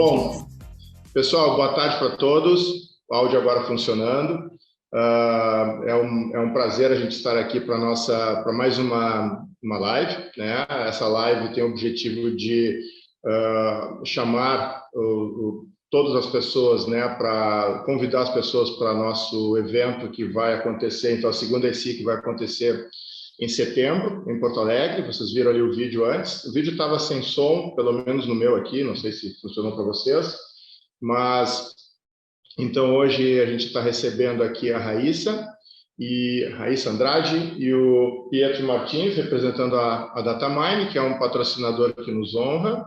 Bom, pessoal, boa tarde para todos. O áudio agora funcionando. É um prazer a gente estar aqui para mais uma live, né? Essa live tem o objetivo de chamar todas as pessoas, né? Para convidar as pessoas para nosso evento que vai acontecer, então a segunda ESIC que vai acontecer em setembro, em Porto Alegre. Vocês viram ali o vídeo antes. O vídeo estava sem som, pelo menos no meu aqui, não sei se funcionou para vocês, mas então hoje a gente está recebendo aqui a Raíssa Andrade e o Pietro Martins, representando a Datamine, que é um patrocinador que nos honra,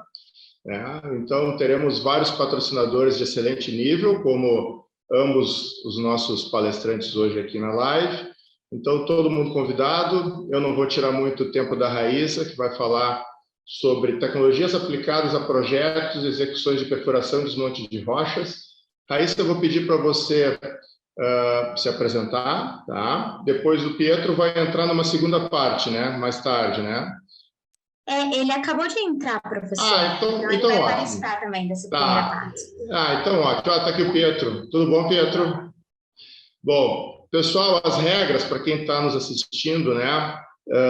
né? Então teremos vários patrocinadores de excelente nível, como ambos os nossos palestrantes hoje aqui na live. Então, todo mundo convidado. Eu não vou tirar muito tempo da Raíssa, que vai falar sobre tecnologias aplicadas a projetos e execuções de perfuração e desmonte de rochas. Raíssa, eu vou pedir para você se apresentar, tá? Depois o Pietro vai entrar numa segunda parte, né? Mais tarde, né? Ele acabou de entrar, professor. Então ele vai ótimo. participar também dessa primeira parte. Então ótimo. Tá aqui o Pietro. Tudo bom, Pietro? Bom, pessoal, as regras para quem está nos assistindo, né?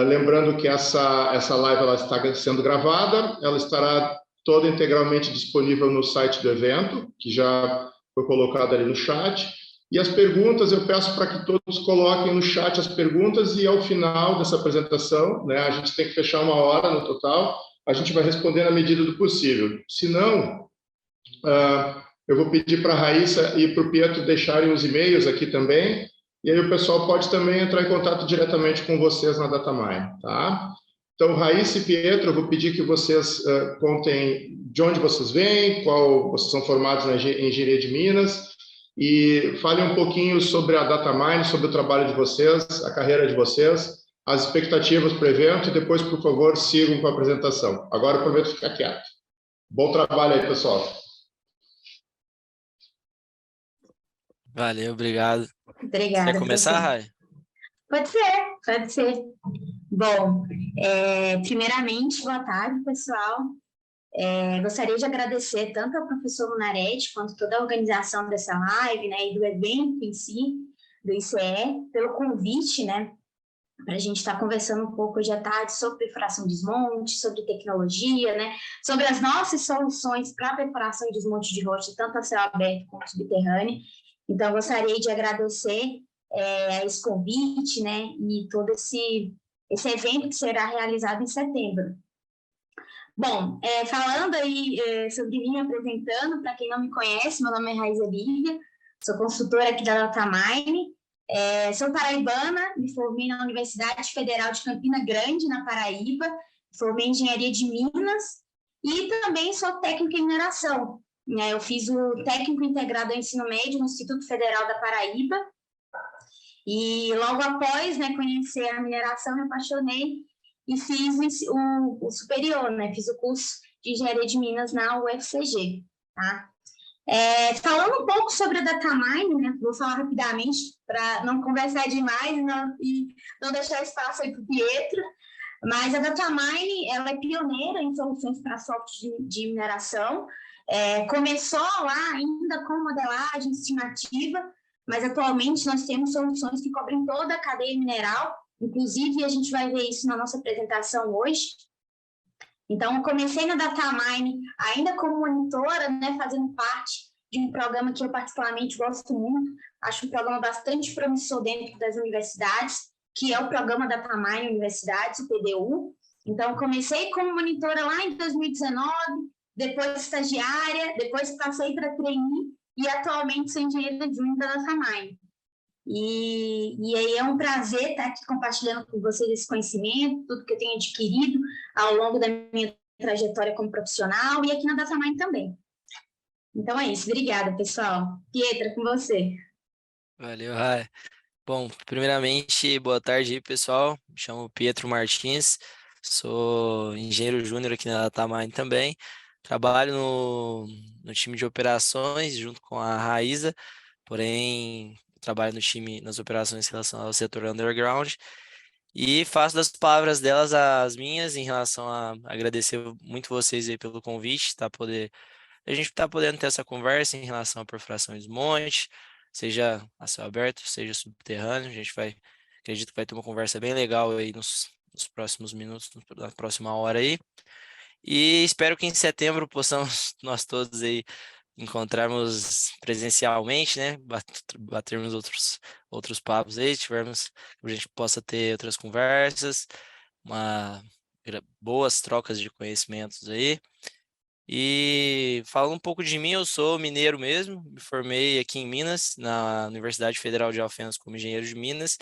Lembrando que essa live ela está sendo gravada, ela estará toda integralmente disponível no site do evento, que já foi colocado ali no chat. E as perguntas, eu peço para que todos coloquem no chat as perguntas e ao final dessa apresentação, né? A gente tem que fechar 1 hora no total, a gente vai responder na medida do possível. Se não, eu vou pedir para a Raíssa e para o Pietro deixarem os e-mails aqui também, e aí o pessoal pode também entrar em contato diretamente com vocês na Datamine, tá? Então, Raíssa e Pietro, eu vou pedir que vocês contem de onde vocês vêm, vocês são formados em Engenharia de Minas, e falem um pouquinho sobre a Datamine, sobre o trabalho de vocês, a carreira de vocês, as expectativas para o evento, e depois, por favor, sigam com a apresentação. Agora eu prometo ficar quieto. Bom trabalho aí, pessoal. Valeu, obrigado. Obrigada. Quer começar, Rai? Pode ser. Bom, primeiramente, boa tarde, pessoal. Gostaria de agradecer tanto ao professor Lunarete quanto toda a organização dessa live, né, e do evento em si, do ICE, pelo convite, né, para a gente estar conversando um pouco hoje à tarde sobre perfuração e desmonte, sobre tecnologia, né, sobre as nossas soluções para perfuração e desmonte de rocha, tanto a céu aberto quanto subterrâneo. Então, gostaria de agradecer esse convite, né, e todo esse evento que será realizado em setembro. Bom, falando aí sobre mim, me apresentando, para quem não me conhece, meu nome é Raíssa Lívia, sou consultora aqui da Datamine, sou paraibana, me formei na Universidade Federal de Campina Grande, na Paraíba, formei em Engenharia de Minas e também sou técnica em mineração. Eu fiz o técnico integrado ao ensino médio no Instituto Federal da Paraíba e logo após, né, conhecer a mineração, me apaixonei e fiz o superior, né, fiz o curso de Engenharia de Minas na UFCG, tá? Falando um pouco sobre a Datamine, né, vou falar rapidamente para não conversar demais e não deixar espaço aí para o Pietro, mas a Datamine, ela é pioneira em soluções para software de mineração. Começou lá ainda com modelagem estimativa, mas atualmente nós temos soluções que cobrem toda a cadeia mineral, inclusive a gente vai ver isso na nossa apresentação hoje. Então, eu comecei na Datamine ainda como monitora, né, fazendo parte de um programa que eu particularmente gosto muito, acho um programa bastante promissor dentro das universidades, que é o programa Datamine Universidades, o PDU. Então, comecei como monitora lá em 2019, depois estagiária, depois passei para trainee e atualmente sou engenheira júnior da Datamine. E aí é um prazer estar aqui compartilhando com vocês esse conhecimento, tudo que eu tenho adquirido ao longo da minha trajetória como profissional e aqui na Datamine também. Então é isso, obrigada, pessoal. Pietra, com você. Valeu, Rai. Bom, primeiramente, boa tarde aí, pessoal. Me chamo Pietro Martins, sou engenheiro júnior aqui na Datamine também. Trabalho no time de operações junto com a Raíssa, porém trabalho no time nas operações em relação ao setor underground e faço das palavras delas as minhas em relação a agradecer muito vocês aí pelo convite, tá? Poder a gente está podendo ter essa conversa em relação à perfuração e desmonte, seja a céu aberto, seja subterrâneo. A gente acredito que vai ter uma conversa bem legal aí nos próximos minutos, na próxima hora aí. E espero que em setembro possamos nós todos aí encontrarmos presencialmente, né? Batermos outros papos aí, que a gente possa ter outras conversas, boas trocas de conhecimentos aí. E falando um pouco de mim, eu sou mineiro mesmo, me formei aqui em Minas, na Universidade Federal de Alfenas como engenheiro de Minas,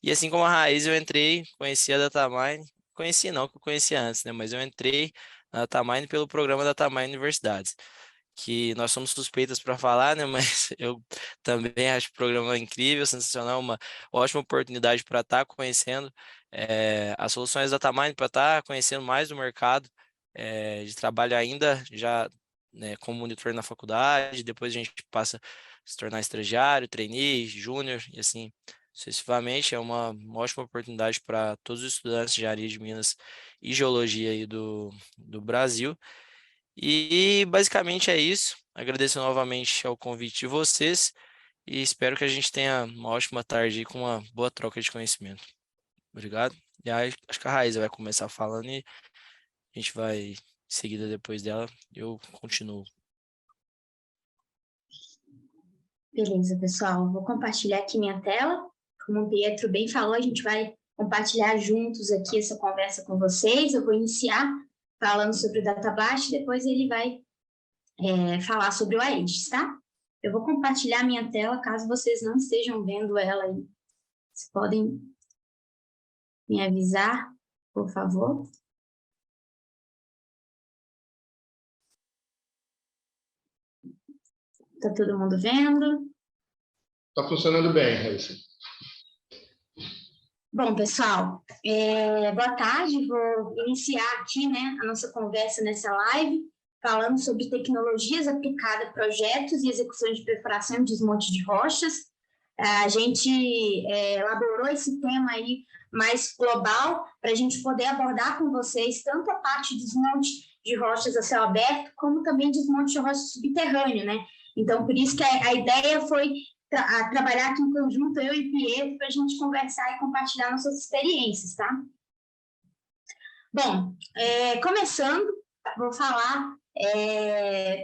e assim como a Raiz eu entrei, conheci a Datamine, conheci não, que eu conhecia antes, né, mas eu entrei na Datamine pelo programa Datamine Universidades, que nós somos suspeitas para falar, né, mas eu também acho o programa incrível, sensacional, uma ótima oportunidade para estar conhecendo as soluções da Datamine, para estar conhecendo mais do mercado, de trabalho ainda, já né, como monitor na faculdade, depois a gente passa a se tornar estagiário, trainee, júnior e assim sucessivamente. É uma ótima oportunidade para todos os estudantes de engenharia de Minas e geologia aí do Brasil. E basicamente é isso. Agradeço novamente ao convite de vocês e espero que a gente tenha uma ótima tarde aí com uma boa troca de conhecimento. Obrigado. E aí, acho que a Raíza vai começar falando e a gente vai em seguida depois dela, eu continuo. Beleza, pessoal. Vou compartilhar aqui minha tela. Como o Pietro bem falou, a gente vai compartilhar juntos aqui essa conversa com vocês. Eu vou iniciar falando sobre o Datablash, depois ele vai falar sobre o Aegis, tá? Eu vou compartilhar minha tela, caso vocês não estejam vendo ela aí. Vocês podem me avisar, por favor? Tá todo mundo vendo? Está funcionando bem, Raíssa. Bom, pessoal, boa tarde. Vou iniciar aqui, né, a nossa conversa nessa live, falando sobre tecnologias aplicadas a projetos e execuções de perfuração e desmonte de rochas. A gente elaborou esse tema aí mais global para a gente poder abordar com vocês tanto a parte de desmonte de rochas a céu aberto, como também desmonte de rochas subterrâneo, né? Então, por isso que a ideia foi trabalhar aqui em conjunto, eu e Pietro, para a gente conversar e compartilhar nossas experiências, tá? Bom, começando, vou falar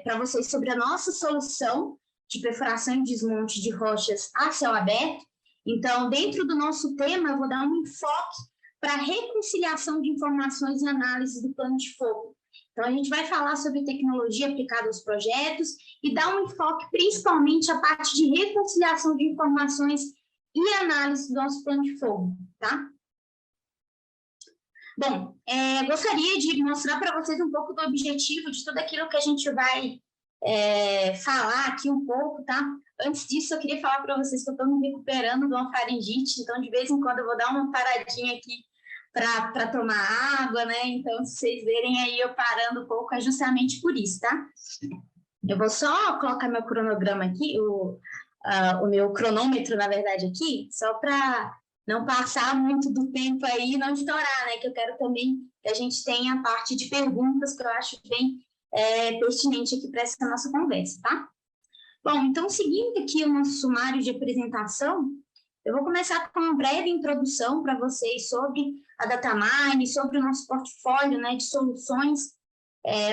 para vocês sobre a nossa solução de perfuração e desmonte de rochas a céu aberto. Então, dentro do nosso tema, eu vou dar um enfoque para a reconciliação de informações e análise do plano de fogo. Então, a gente vai falar sobre tecnologia aplicada aos projetos e dar um enfoque principalmente à parte de reconciliação de informações e análise do nosso plano de fogo, tá? Bom, gostaria de mostrar para vocês um pouco do objetivo de tudo aquilo que a gente vai falar aqui um pouco, tá? Antes disso, eu queria falar para vocês que eu estou me recuperando de uma faringite, então, de vez em quando, eu vou dar uma paradinha aqui para tomar água, né? Então, se vocês verem aí eu parando um pouco, é justamente por isso, tá? Eu vou só colocar meu cronograma aqui, o meu cronômetro, na verdade, aqui, só para não passar muito do tempo aí e não estourar, né? Que eu quero também que a gente tenha a parte de perguntas, que eu acho bem pertinente aqui para essa nossa conversa, tá? Bom, então, seguindo aqui o nosso sumário de apresentação, eu vou começar com uma breve introdução para vocês sobre a Datamine, sobre o nosso portfólio, né, de soluções.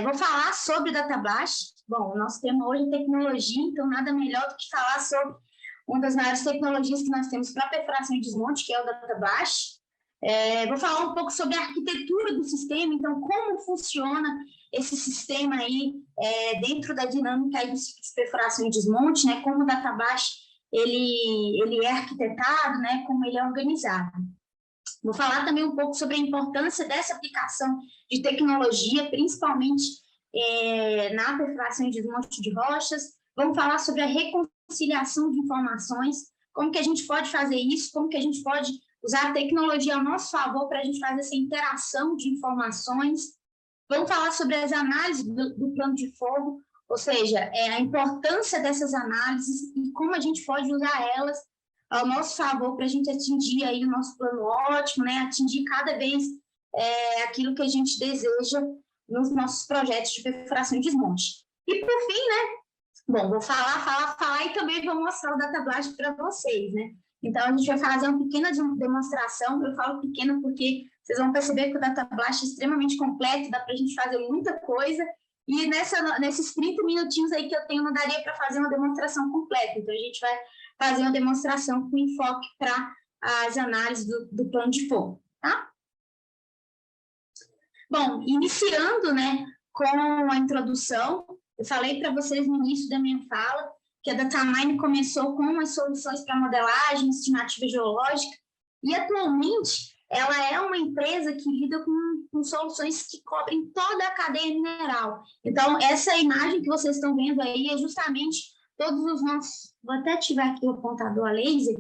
Vou falar sobre o Datablash. Bom, o nosso tema hoje é tecnologia, então nada melhor do que falar sobre uma das maiores tecnologias que nós temos para perfuração e desmonte, que é o Datablash. Vou falar um pouco sobre a arquitetura do sistema, então como funciona esse sistema aí dentro da dinâmica aí de perfuração e desmonte, né, como o Datablash ele é arquitetado, né, como ele é organizado. Vou falar também um pouco sobre a importância dessa aplicação de tecnologia, principalmente na perfuração e desmonte de rochas. Vamos falar sobre a reconciliação de informações, como que a gente pode fazer isso, como que a gente pode usar a tecnologia ao nosso favor para a gente fazer essa interação de informações. Vamos falar sobre as análises do plano de fogo, ou seja, a importância dessas análises e como a gente pode usar elas ao nosso favor para a gente atingir aí o nosso plano ótimo, né? Atingir cada vez aquilo que a gente deseja nos nossos projetos de perfuração e desmonte. E por fim, né? Bom, vou falar e também vou mostrar o Data Blast para vocês, né? Então, a gente vai fazer uma pequena demonstração. Eu falo pequena porque vocês vão perceber que o Data Blast é extremamente completo, dá para a gente fazer muita coisa. E nesses 30 minutinhos aí que eu tenho, não daria para fazer uma demonstração completa. Então, a gente vai fazer uma demonstração com enfoque para as análises do plano de fogo, tá? Bom, iniciando, né, com a introdução, eu falei para vocês no início da minha fala que a Datamine começou com as soluções para modelagem, estimativa geológica, e atualmente ela é uma empresa que lida com soluções que cobrem toda a cadeia mineral. Então, essa imagem que vocês estão vendo aí é justamente todos os nossos... Vou até ativar aqui o apontador a laser.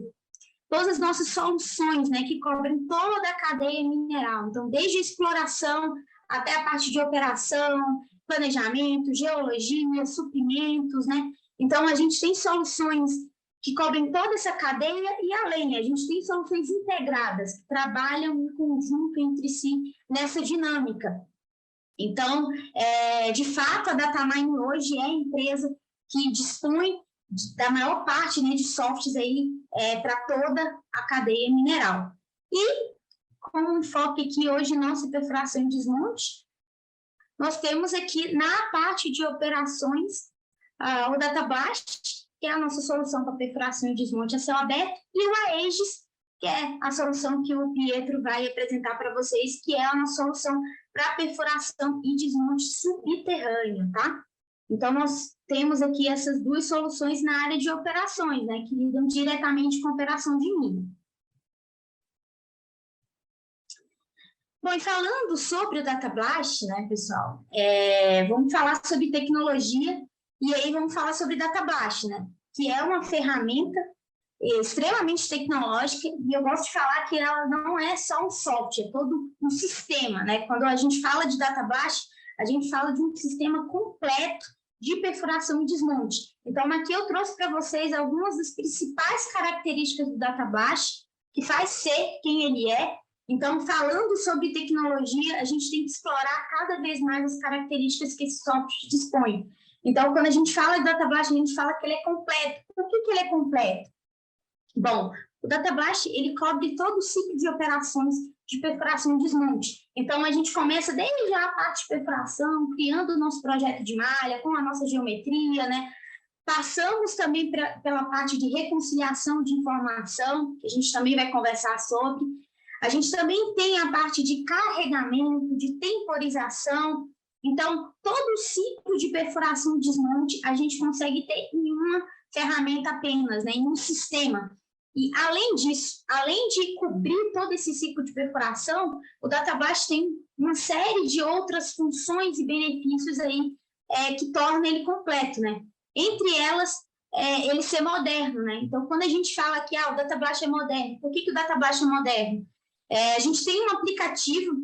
Todas as nossas soluções, né, que cobrem toda a cadeia mineral. Então, desde a exploração até a parte de operação, planejamento, geologia, suprimentos, né? Então, a gente tem soluções que cobrem toda essa cadeia e além, a gente tem soluções integradas, que trabalham em conjunto entre si nessa dinâmica. Então, de fato, a Datamine hoje é a empresa que dispõe da maior parte, né, de softwares aí para toda a cadeia mineral. E, com um enfoque aqui hoje, nossa perfuração e desmonte, nós temos aqui na parte de operações o Data Blast, que é a nossa solução para perfuração e desmonte a céu aberto, e o Aegis, que é a solução que o Pietro vai apresentar para vocês, que é a nossa solução para perfuração e desmonte subterrâneo, tá? Então, nós temos aqui essas duas soluções na área de operações, né, que lidam diretamente com a operação de mina. Bom, e falando sobre o Data Blast, né, pessoal, vamos falar sobre tecnologia e aí vamos falar sobre Data Blast, né, que é uma ferramenta extremamente tecnológica e eu gosto de falar que ela não é só um software, é todo um sistema, né? Quando a gente fala de Data Blast, a gente fala de um sistema completo de perfuração e desmonte. Então, aqui eu trouxe para vocês algumas das principais características do Data Blast, que faz ser quem ele é. Então, falando sobre tecnologia, a gente tem que explorar cada vez mais as características que esse software dispõe. Então, quando a gente fala de Data Blast, a gente fala que ele é completo. Por que ele é completo? Bom, o Data Blast, ele cobre todo o ciclo de operações de perfuração e desmonte. Então, a gente começa desde a parte de perfuração, criando o nosso projeto de malha, com a nossa geometria, né? Passamos também pela parte de reconciliação de informação, que a gente também vai conversar sobre. A gente também tem a parte de carregamento, de temporização. Então, todo o ciclo de perfuração e desmonte a gente consegue ter em uma ferramenta apenas, né? Em um sistema. E, além disso, além de cobrir todo esse ciclo de perfuração, o Data Blast tem uma série de outras funções e benefícios aí que tornam ele completo, né? Entre elas, ele ser moderno, né? Então, quando a gente fala que o Data Blast é moderno, por que o Data Blast é moderno? A gente tem um aplicativo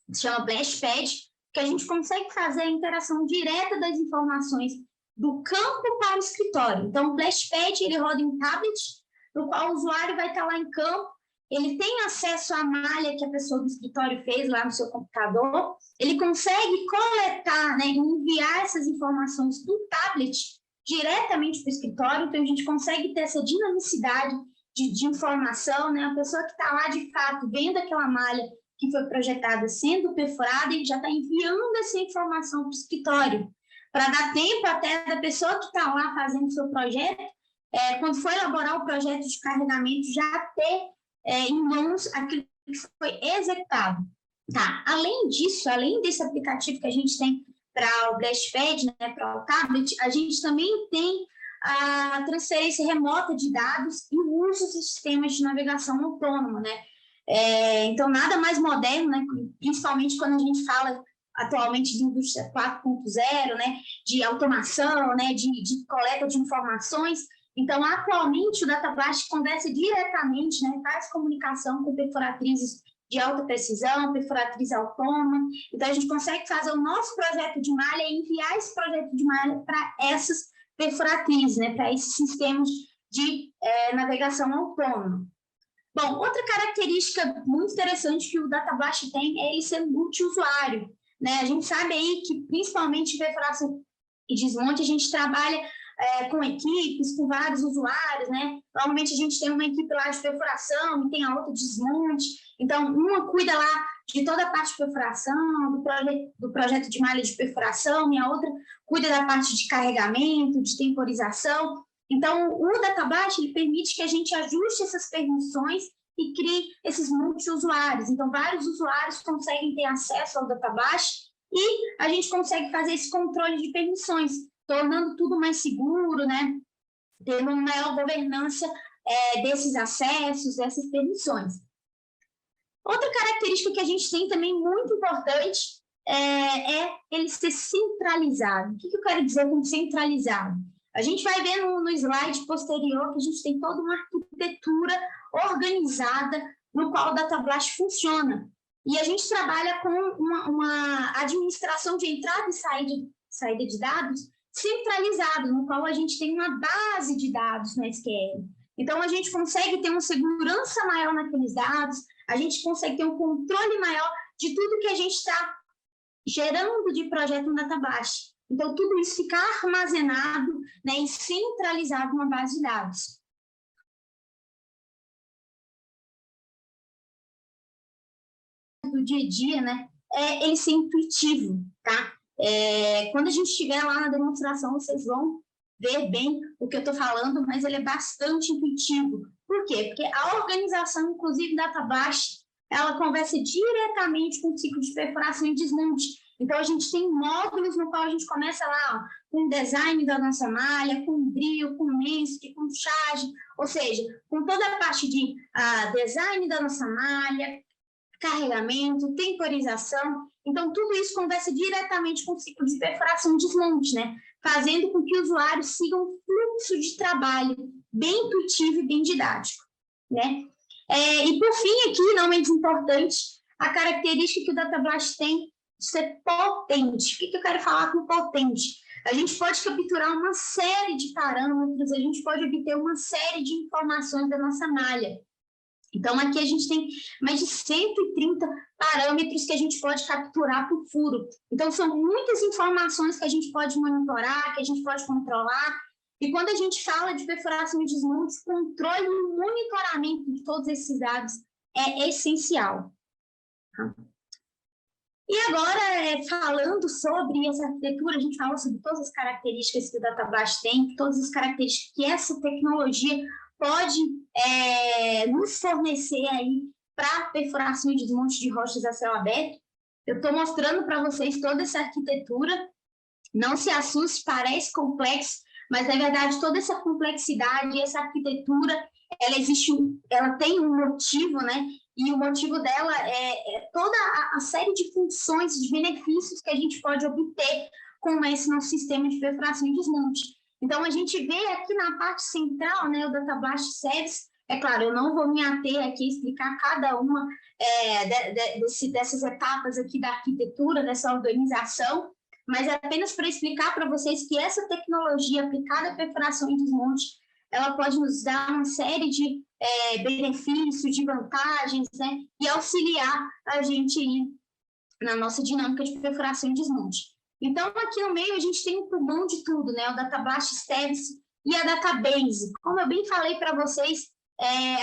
que se chama Blastpad, que a gente consegue fazer a interação direta das informações do campo para o escritório. Então, o Blastpad, ele roda em tablet, no qual o usuário vai estar lá em campo, ele tem acesso à malha que a pessoa do escritório fez lá no seu computador, ele consegue coletar, né, e enviar essas informações do tablet diretamente para o escritório, então a gente consegue ter essa dinamicidade de informação, né, a pessoa que está lá de fato vendo aquela malha que foi projetada sendo perfurada, ele já está enviando essa informação para o escritório, para dar tempo até da pessoa que está lá fazendo o seu projeto, quando for elaborar o projeto de carregamento, já ter em mãos aquilo que foi executado. Tá. Além disso, além desse aplicativo que a gente tem para o Blastpad, né, para o tablet, a gente também tem a transferência remota de dados e o uso de sistemas de navegação autônoma, né? Então, nada mais moderno, né, principalmente quando a gente fala atualmente de indústria 4.0, né, de automação, né, de coleta de informações. Então, atualmente, o Data Blast conversa diretamente, né, faz comunicação com perfuratrizes de alta precisão, perfuratriz autônoma. Então, a gente consegue fazer o nosso projeto de malha e enviar esse projeto de malha para essas perfuratrizes, né, para esses sistemas de navegação autônoma. Bom, outra característica muito interessante que o Data Blast tem é ele ser multiusuário, né? A gente sabe aí que, principalmente, perfuração e desmonte, a gente trabalha com equipes, com vários usuários, né? Normalmente a gente tem uma equipe lá de perfuração e tem a outra de desmonte. Então, uma cuida lá de toda a parte de perfuração, do projeto de malha de perfuração, e a outra cuida da parte de carregamento, de temporização. Então, o Datablash, ele permite que a gente ajuste essas permissões e crie esses multi-usuários. Então, vários usuários conseguem ter acesso ao Datablash e a gente consegue fazer esse controle de permissões, tornando tudo mais seguro, né? Tendo uma maior governança desses acessos, dessas permissões. Outra característica que a gente tem também muito importante é ele ser centralizado. O que eu quero dizer com centralizado? A gente vai ver no slide posterior que a gente tem toda uma arquitetura organizada no qual o Datablash funciona. E a gente trabalha com uma administração de entrada e saída de dados centralizado, no qual a gente tem uma base de dados no SQL. Então, a gente consegue ter uma segurança maior naqueles dados, a gente consegue ter um controle maior de tudo que a gente está gerando de projeto no Datablash. Então, tudo isso fica armazenado, né, e centralizado numa base de dados. Do dia a dia, né, ele ser intuitivo, tá? Quando a gente estiver lá na demonstração, vocês vão ver bem o que eu estou falando, mas ele é bastante intuitivo. Por quê? Porque a organização, inclusive, da Datablash, ela conversa diretamente com o ciclo de perfuração e desmonte. Então, a gente tem módulos no qual a gente começa lá, ó, com o design da nossa malha, com drill, com mestre, com charge, ou seja, com toda a parte de design da nossa malha, carregamento, temporização. Então, tudo isso conversa diretamente com o ciclo de perfuração e desmonte, né? Fazendo com que o usuário siga um fluxo de trabalho bem intuitivo e bem didático, né? E, por fim, aqui, não menos importante, a característica que o Datablash tem de ser potente. O que eu quero falar com potente? A gente pode capturar uma série de parâmetros, a gente pode obter uma série de informações da nossa malha. Então, aqui a gente tem mais de 130 parâmetros que a gente pode capturar por furo. Então, são muitas informações que a gente pode monitorar, que a gente pode controlar. E quando a gente fala de perfuração e desmonte, controle e monitoramento de todos esses dados é essencial. E agora, falando sobre essa arquitetura, a gente falou sobre todas as características que o Datablash tem, todas as características que essa tecnologia pode nos fornecer aí para perfuração e desmonte de rochas a céu aberto. Eu estou mostrando para vocês toda essa arquitetura. Não se assuste, parece complexo, mas na verdade toda essa complexidade, essa arquitetura, ela tem um motivo, né? E o motivo dela é toda a série de funções, de benefícios que a gente pode obter com esse nosso sistema de perfuração e desmonte. Então, a gente vê aqui na parte central, né, o Datablash Service. É claro, eu não vou me ater aqui a explicar cada uma dessas etapas aqui da arquitetura, dessa organização, mas é apenas para explicar para vocês que essa tecnologia aplicada à perfuração e desmonte, ela pode nos dar uma série de benefícios, de vantagens, né, e auxiliar a gente na nossa dinâmica de perfuração e desmonte. Então, aqui no meio, a gente tem um pulmão de tudo, né? O Datablash Service e a Database. Como eu bem falei para vocês,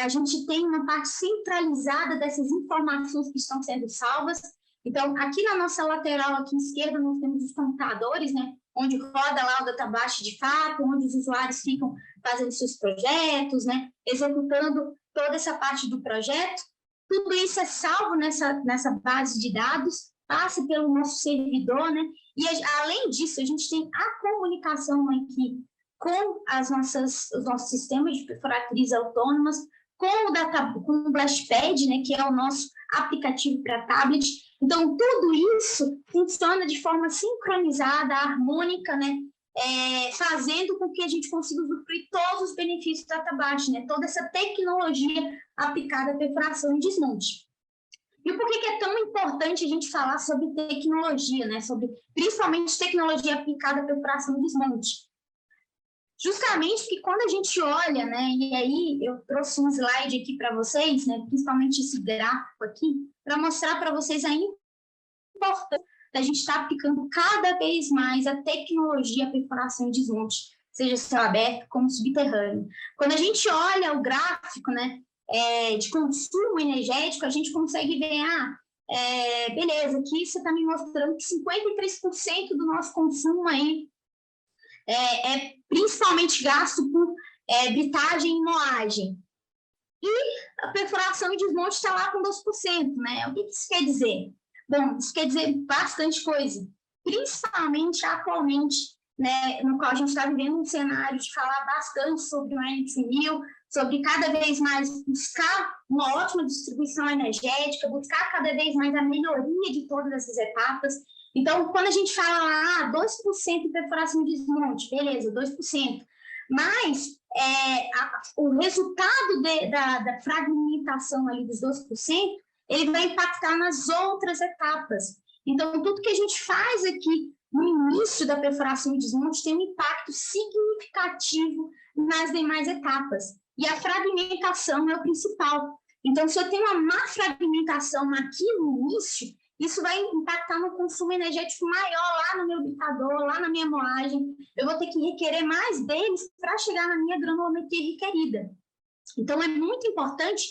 a gente tem uma parte centralizada dessas informações que estão sendo salvas. Então, aqui na nossa lateral, aqui à esquerda, nós temos os computadores, né? Onde roda lá o Datablash de fato, onde os usuários ficam fazendo seus projetos, né? Executando toda essa parte do projeto. Tudo isso é salvo nessa base de dados, passa pelo nosso servidor, né? E, além disso, a gente tem a comunicação aqui com os nossos sistemas de perfuratriz autônomas, com o Blastpad, né, que é o nosso aplicativo para tablet. Então, tudo isso funciona de forma sincronizada, harmônica, né, fazendo com que a gente consiga usufruir todos os benefícios da Datablash, né, toda essa tecnologia aplicada à perfuração e desmonte. E por que é tão importante a gente falar sobre tecnologia, né? Sobre, principalmente, tecnologia aplicada à perfuração e desmonte? Justamente porque quando a gente olha, né? E aí eu trouxe um slide aqui para vocês, né? Principalmente esse gráfico aqui, para mostrar para vocês a importante da gente estar aplicando cada vez mais a tecnologia perfuração e desmonte, seja céu aberto como subterrâneo. Quando a gente olha o gráfico, né, de consumo energético, a gente consegue ver, beleza, aqui você está me mostrando que 53% do nosso consumo aí é principalmente gasto por britagem e moagem. E a perfuração e desmonte está lá com 2%, né? O que isso quer dizer? Bom, isso quer dizer bastante coisa, principalmente atualmente, né, no qual a gente está vivendo um cenário de falar bastante sobre o NX1000, sobre cada vez mais buscar uma ótima distribuição energética, buscar cada vez mais a melhoria de todas essas etapas. Então, quando a gente fala lá, 2% de perfuração e desmonte, beleza, 2%. Mas o resultado da fragmentação ali dos 2%, ele vai impactar nas outras etapas. Então, tudo que a gente faz aqui no início da perfuração e desmonte tem um impacto significativo nas demais etapas. E a fragmentação é o principal. Então, se eu tenho uma má fragmentação aqui no início, isso vai impactar no consumo energético maior lá no meu britador, lá na minha moagem. Eu vou ter que requerer mais deles para chegar na minha granulometria requerida. Então, é muito importante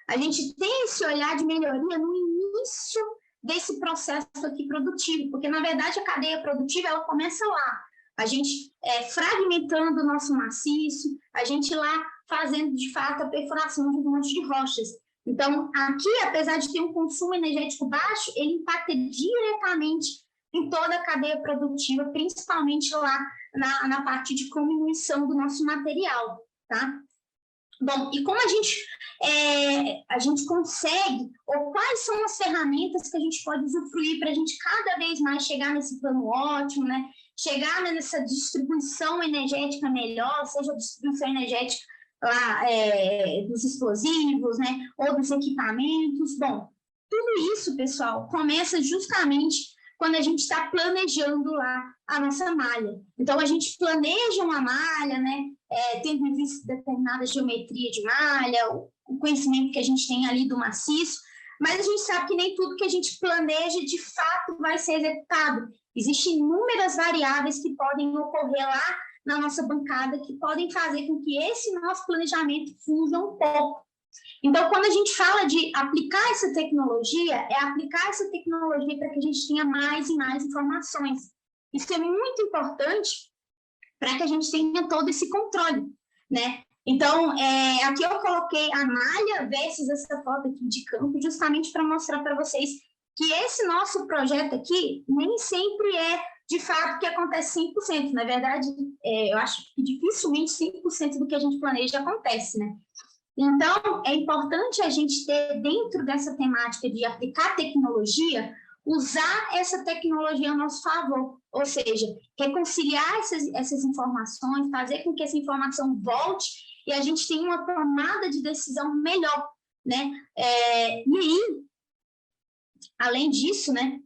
a gente ter esse olhar de melhoria no início desse processo aqui produtivo, porque, na verdade, a cadeia produtiva ela começa lá. A gente fragmentando o nosso maciço, a gente lá fazendo, de fato, a perfuração de um monte de rochas. Então, aqui, apesar de ter um consumo energético baixo, ele impacta diretamente em toda a cadeia produtiva, principalmente lá na parte de diminuição do nosso material, tá? Bom, e como a gente consegue, ou quais são as ferramentas que a gente pode usufruir para a gente cada vez mais chegar nesse plano ótimo, né? Chegar nessa distribuição energética melhor, seja a distribuição energética lá, dos explosivos, né? Ou dos equipamentos. Bom, tudo isso, pessoal, começa justamente quando a gente está planejando lá a nossa malha. Então, a gente planeja uma malha, né? Tendo em vista determinada geometria de malha, o conhecimento que a gente tem ali do maciço, mas a gente sabe que nem tudo que a gente planeja, de fato, vai ser executado. Existem inúmeras variáveis que podem ocorrer lá na nossa bancada, que podem fazer com que esse nosso planejamento fuja um pouco. Então, quando a gente fala de aplicar essa tecnologia, é aplicar essa tecnologia para que a gente tenha mais e mais informações. Isso é muito importante para que a gente tenha todo esse controle, né? Então, aqui eu coloquei a malha versus essa foto aqui de campo, justamente para mostrar para vocês que esse nosso projeto aqui nem sempre de fato, que acontece 100%. Na verdade, eu acho que dificilmente 100% do que a gente planeja acontece, né? Então, é importante a gente ter, dentro dessa temática de aplicar tecnologia, usar essa tecnologia a nosso favor, ou seja, reconciliar essas informações, fazer com que essa informação volte e a gente tenha uma tomada de decisão melhor, né? E aí, além disso, né,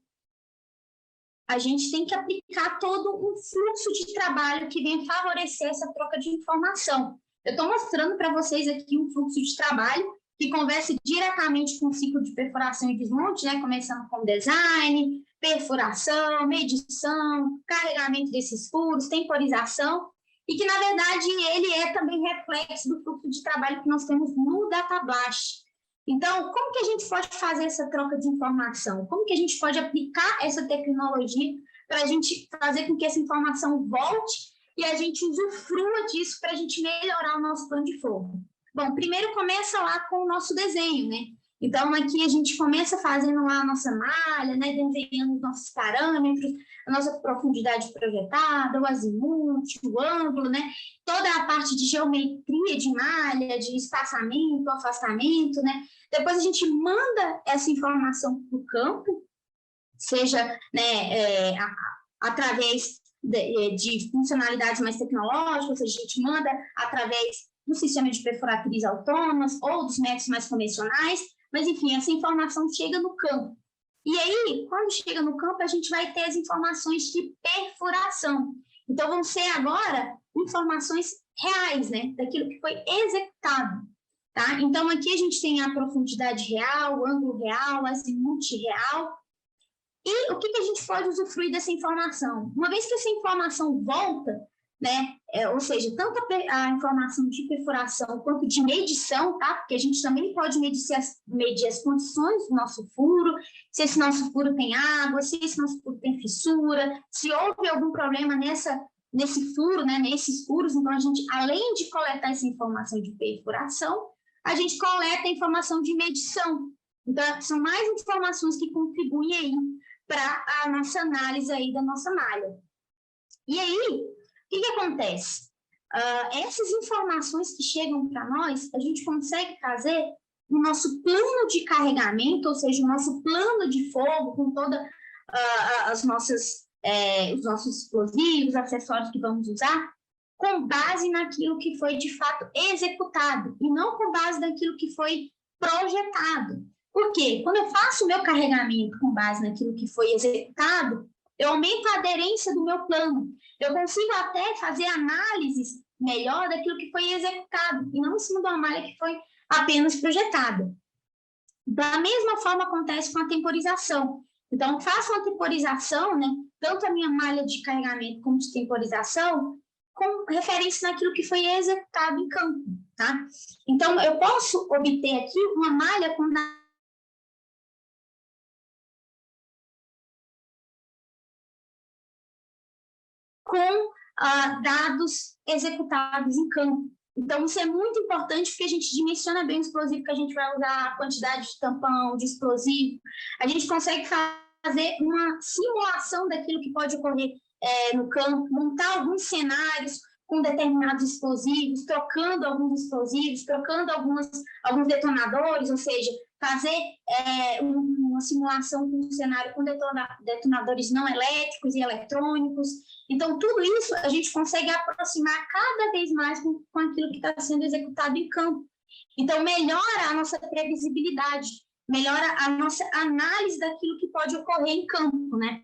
a gente tem que aplicar todo um fluxo de trabalho que venha favorecer essa troca de informação. Eu estou mostrando para vocês aqui um fluxo de trabalho que conversa diretamente com o ciclo de perfuração e desmonte, né? Começando com design, perfuração, medição, carregamento desses furos, temporização, e que, na verdade, ele é também reflexo do fluxo de trabalho que nós temos no Datablast. Então, como que a gente pode fazer essa troca de informação? Como que a gente pode aplicar essa tecnologia para a gente fazer com que essa informação volte e a gente usufrua disso para a gente melhorar o nosso plano de fogo? Bom, primeiro começa lá com o nosso desenho, né? Então, aqui a gente começa fazendo lá a nossa malha, né? Desenhando os nossos parâmetros, a nossa profundidade projetada, o azimuth, o ângulo, né? Toda a parte de geometria de malha, de espaçamento, afastamento, né? Depois a gente manda essa informação para o campo, seja, né, através de funcionalidades mais tecnológicas, a gente manda através do sistema de perfuratriz autônomas ou dos métodos mais convencionais, mas, enfim, essa informação chega no campo. E aí, quando chega no campo, a gente vai ter as informações de perfuração. Então, vão ser agora informações reais, né, daquilo que foi executado. Tá? Então, aqui a gente tem a profundidade real, o ângulo real, o azimuth real. E o que a gente pode usufruir dessa informação? Uma vez que essa informação volta, né, ou seja, tanto a informação de perfuração quanto de medição, tá? Porque a gente também pode medir as condições do nosso furo, se esse nosso furo tem água, se esse nosso furo tem fissura, se houve algum problema nesse furo, né, nesses furos. Então, a gente, além de coletar essa informação de perfuração, a gente coleta a informação de medição. Então, são mais informações que contribuem aí para a nossa análise aí da nossa malha. E aí, o que acontece? Essas informações que chegam para nós, a gente consegue fazer no nosso plano de carregamento, ou seja, o nosso plano de fogo, com todas os nossos explosivos, acessórios que vamos usar, com base naquilo que foi de fato executado, e não com base naquilo que foi projetado. Por quê? Quando eu faço o meu carregamento com base naquilo que foi executado, eu aumento a aderência do meu plano. Eu consigo até fazer análises melhor daquilo que foi executado, e não em cima de uma malha que foi apenas projetada. Da mesma forma acontece com a temporização. Então, faço uma temporização, né, tanto a minha malha de carregamento como de temporização, com referência naquilo que foi executado em campo, tá? Então, eu posso obter aqui uma malha com dados executados em campo. Então, isso é muito importante porque a gente dimensiona bem o explosivo que a gente vai usar, a quantidade de tampão, de explosivo. A gente consegue fazer uma simulação daquilo que pode ocorrer no campo, montar alguns cenários com determinados explosivos, trocando alguns explosivos, trocando alguns detonadores, ou seja, fazer uma simulação com um cenário com detonadores não elétricos e eletrônicos. Então, tudo isso a gente consegue aproximar cada vez mais com aquilo que está sendo executado em campo. Então, melhora a nossa previsibilidade, melhora a nossa análise daquilo que pode ocorrer em campo, né?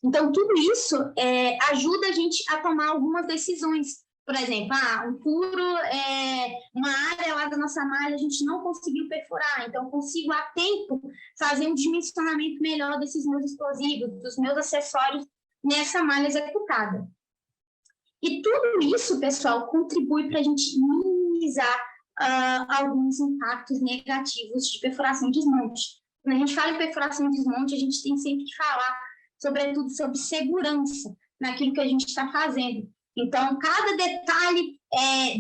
Então, tudo isso ajuda a gente a tomar algumas decisões. Por exemplo, um furo, uma área lá da nossa malha, a gente não conseguiu perfurar, então consigo a tempo fazer um dimensionamento melhor desses meus explosivos, dos meus acessórios nessa malha executada. E tudo isso, pessoal, contribui para a gente minimizar alguns impactos negativos de perfuração e desmonte. Quando a gente fala em perfuração e desmonte, a gente tem sempre que falar, sobretudo, sobre segurança naquilo que a gente está fazendo. Então, cada detalhe,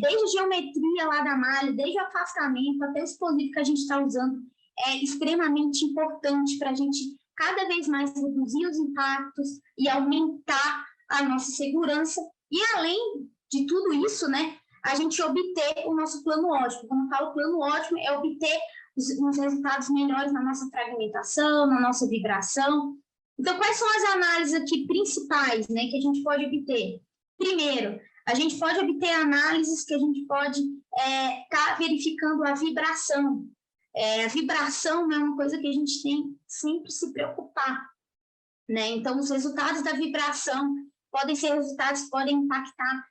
desde a geometria lá da malha, desde o afastamento até o explosivo que a gente está usando, é extremamente importante para a gente cada vez mais reduzir os impactos e aumentar a nossa segurança. E, além de tudo isso, né, a gente obter o nosso plano ótimo. Quando eu falo plano ótimo, é obter os resultados melhores na nossa fragmentação, na nossa vibração. Então, quais são as análises aqui principais, né, que a gente pode obter? Primeiro, a gente pode obter análises que a gente pode estar verificando a vibração. A vibração é uma coisa que a gente tem sempre se preocupar, né? Então, os resultados da vibração podem ser resultados que podem impactar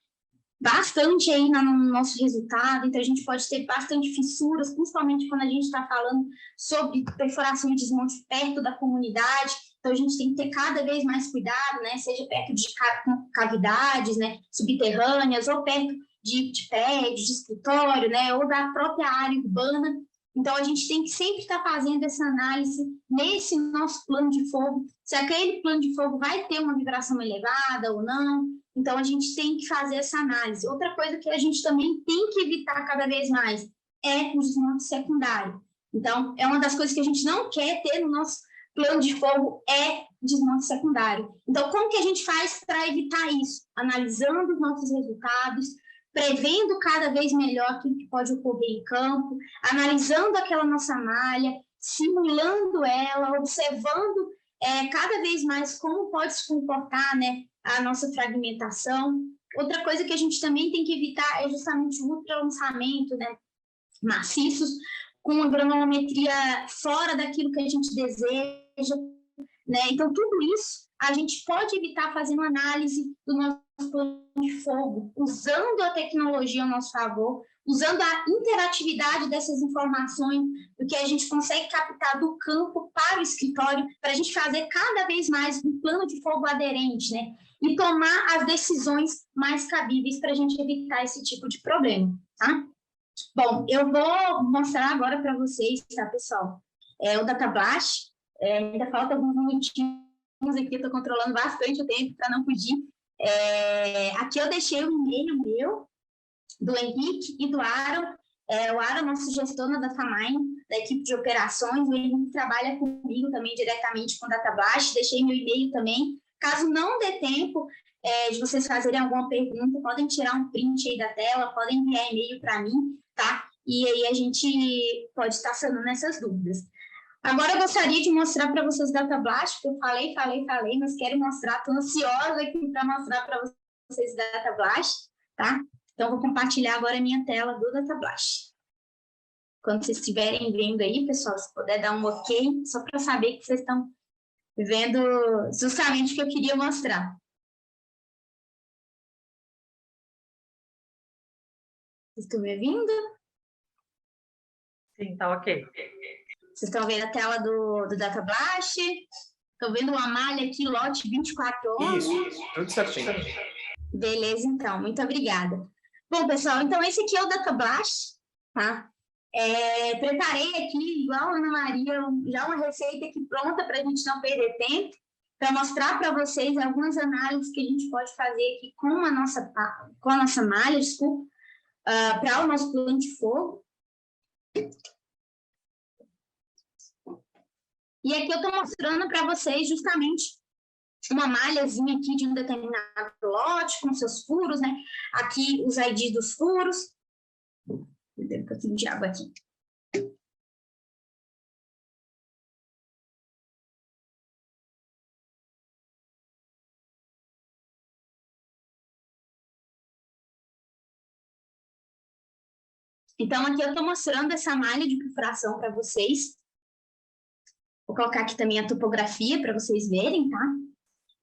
bastante aí no nosso resultado. Então, a gente pode ter bastante fissuras, principalmente quando a gente está falando sobre perfuração e desmonte perto da comunidade. Então, a gente tem que ter cada vez mais cuidado, né? Seja perto de cavidades, né, subterrâneas, ou perto de prédios, de escritório, né, ou da própria área urbana. Então, a gente tem que sempre estar fazendo essa análise nesse nosso plano de fogo, se aquele plano de fogo vai ter uma vibração elevada ou não. Então, a gente tem que fazer essa análise. Outra coisa que a gente também tem que evitar cada vez mais é o desmonte secundário. Então, é uma das coisas que a gente não quer ter no nosso plano de fogo, é desmonte secundário. Então, como que a gente faz para evitar isso? Analisando os nossos resultados, prevendo cada vez melhor aquilo que pode ocorrer em campo, analisando aquela nossa malha, simulando ela, observando cada vez mais como pode se comportar, né, a nossa fragmentação. Outra coisa que a gente também tem que evitar é justamente o ultralançamento, né, maciços, com uma granulometria fora daquilo que a gente deseja, né? Então, tudo isso a gente pode evitar fazendo análise do nosso plano de fogo, usando a tecnologia a nosso favor, usando a interatividade dessas informações, do que a gente consegue captar do campo para o escritório, para a gente fazer cada vez mais um plano de fogo aderente, né? E tomar as decisões mais cabíveis para a gente evitar esse tipo de problema, tá? Bom, eu vou mostrar agora para vocês, tá, pessoal? O Datablast, ainda falta alguns minutinhos aqui, estou controlando bastante o tempo para não fugir. Aqui eu deixei o e-mail meu, do Henrique e do Aaron. O Aaron, nosso gestor na Datamine, da equipe de operações, o Henrique trabalha comigo também diretamente com o Datablast, deixei meu e-mail também. Caso não dê tempo de vocês fazerem alguma pergunta, podem tirar um print aí da tela, podem enviar e-mail para mim, tá? E aí a gente pode estar sanando essas dúvidas. Agora eu gostaria de mostrar para vocês o Datablast, que eu falei, mas quero mostrar, estou ansiosa aqui para mostrar para vocês o Datablast, tá? Então, vou compartilhar agora a minha tela do Datablast. Quando vocês estiverem vendo aí, pessoal, se puder dar um ok, só para saber que vocês estão vendo justamente o que eu queria mostrar. Vocês estão me ouvindo? Sim, tá ok. Vocês estão vendo a tela do Datablast? Estão vendo uma malha aqui, lote 2411? Isso, tudo certinho. Beleza, então, muito obrigada. Bom, pessoal, então esse aqui é o Datablast, tá? Preparei aqui, igual a Ana Maria, já uma receita aqui pronta para a gente não perder tempo, para mostrar para vocês algumas análises que a gente pode fazer aqui com a nossa malha, desculpa, para o nosso plano de fogo. E aqui eu estou mostrando para vocês justamente uma malhazinha aqui de um determinado lote, com seus furos, né? Aqui os IDs dos furos. Vou beber um pouquinho de água aqui. Então, aqui eu estou mostrando essa malha de perfuração para vocês. Vou colocar aqui também a topografia para vocês verem, tá?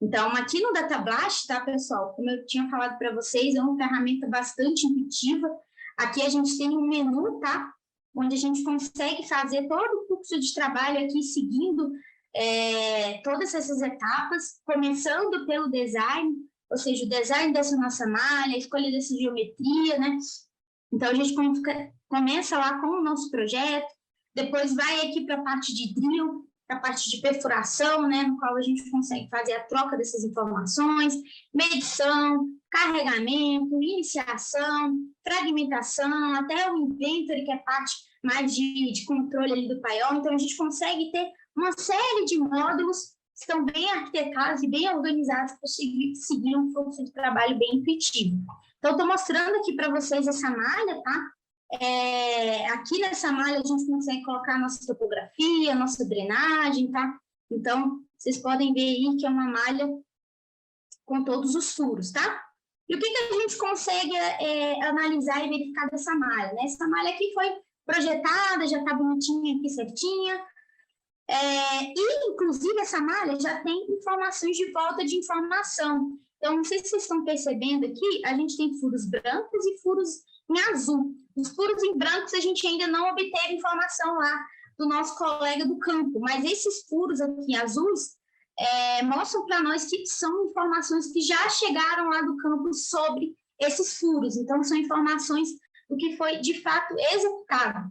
Então, aqui no Datablast, tá, pessoal? Como eu tinha falado para vocês, é uma ferramenta bastante intuitiva. Aqui a gente tem um menu, tá? Onde a gente consegue fazer todo o fluxo de trabalho aqui, seguindo todas essas etapas, começando pelo design, ou seja, o design dessa nossa malha, a escolha dessa geometria, né? Então, a gente começa lá com o nosso projeto, depois vai aqui para a parte de drill, para a parte de perfuração, né, no qual a gente consegue fazer a troca dessas informações, medição, carregamento, iniciação, fragmentação, até o inventory, que é parte mais de controle ali do paiol. Então, a gente consegue ter uma série de módulos que estão bem arquitetados e bem organizados para seguir um fluxo de trabalho bem intuitivo. Então, estou mostrando aqui para vocês essa malha, tá? Aqui nessa malha a gente consegue colocar a nossa topografia, a nossa drenagem, tá? Então, vocês podem ver aí que é uma malha com todos os furos, tá? E o que a gente consegue analisar e verificar dessa malha, né? Essa malha aqui foi projetada, já está bonitinha aqui, certinha. E, inclusive, essa malha já tem informações de volta de informação. Então, não sei se vocês estão percebendo aqui, a gente tem furos brancos e furos em azul. Os furos em brancos a gente ainda não obteve informação lá do nosso colega do campo, mas esses furos aqui azuis mostram para nós que são informações que já chegaram lá do campo sobre esses furos. Então, são informações do que foi, de fato, executado.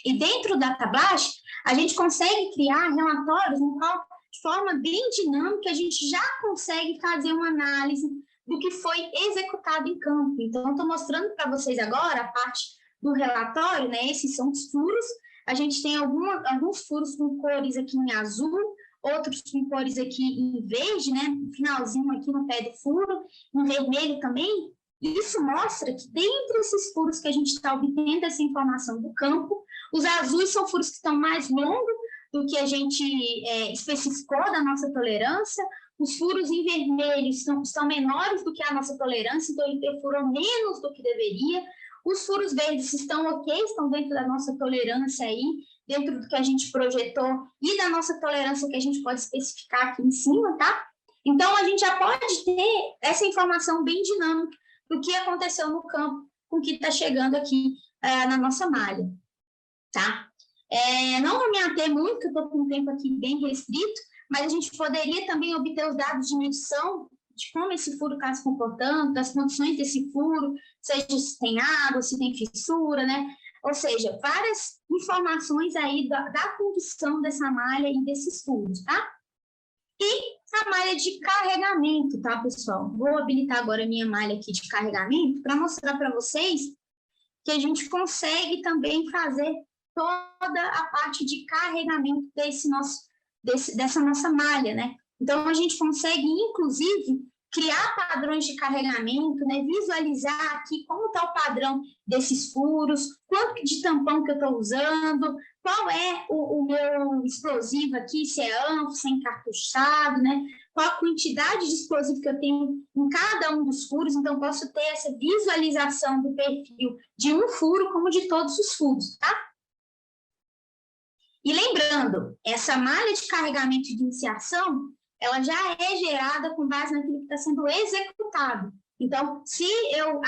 E dentro do Datablast, a gente consegue criar relatórios no qual, de forma bem dinâmica, a gente já consegue fazer uma análise do que foi executado em campo. Então, estou mostrando para vocês agora a parte do relatório, né? Esses são os furos. A gente tem alguns furos com cores aqui em azul, outros com cores aqui em verde, né? No finalzinho aqui no pé do furo, em vermelho também. Isso mostra que dentre esses furos que a gente está obtendo essa informação do campo, os azuis são furos que estão mais longos do que a gente especificou da nossa tolerância. Os furos em vermelho estão menores do que a nossa tolerância, então ele perfurou menos do que deveria. Os furos verdes estão ok, estão dentro da nossa tolerância aí, dentro do que a gente projetou e da nossa tolerância que a gente pode especificar aqui em cima, tá? Então, a gente já pode ter essa informação bem dinâmica do que aconteceu no campo com o que está chegando aqui na nossa malha, tá? Não vou me ater muito, porque eu estou com um tempo aqui bem restrito, mas a gente poderia também obter os dados de medição de como esse furo está se comportando, das condições desse furo, seja se tem água, se tem fissura, né? Ou seja, várias informações aí da condição dessa malha e desses furos, tá? E a malha de carregamento, tá, pessoal? Vou habilitar agora a minha malha aqui de carregamento para mostrar para vocês que a gente consegue também fazer toda a parte de carregamento dessa nossa malha, né? Então, a gente consegue, inclusive, criar padrões de carregamento, né? Visualizar aqui como está o padrão desses furos, quanto de tampão que eu estou usando, qual é o meu explosivo aqui, se é anfo, se é encartuchado, né? Qual a quantidade de explosivo que eu tenho em cada um dos furos, então posso ter essa visualização do perfil de um furo como de todos os furos, tá? E lembrando, essa malha de carregamento de iniciação, ela já é gerada com base naquilo que está sendo executado. Então, se eu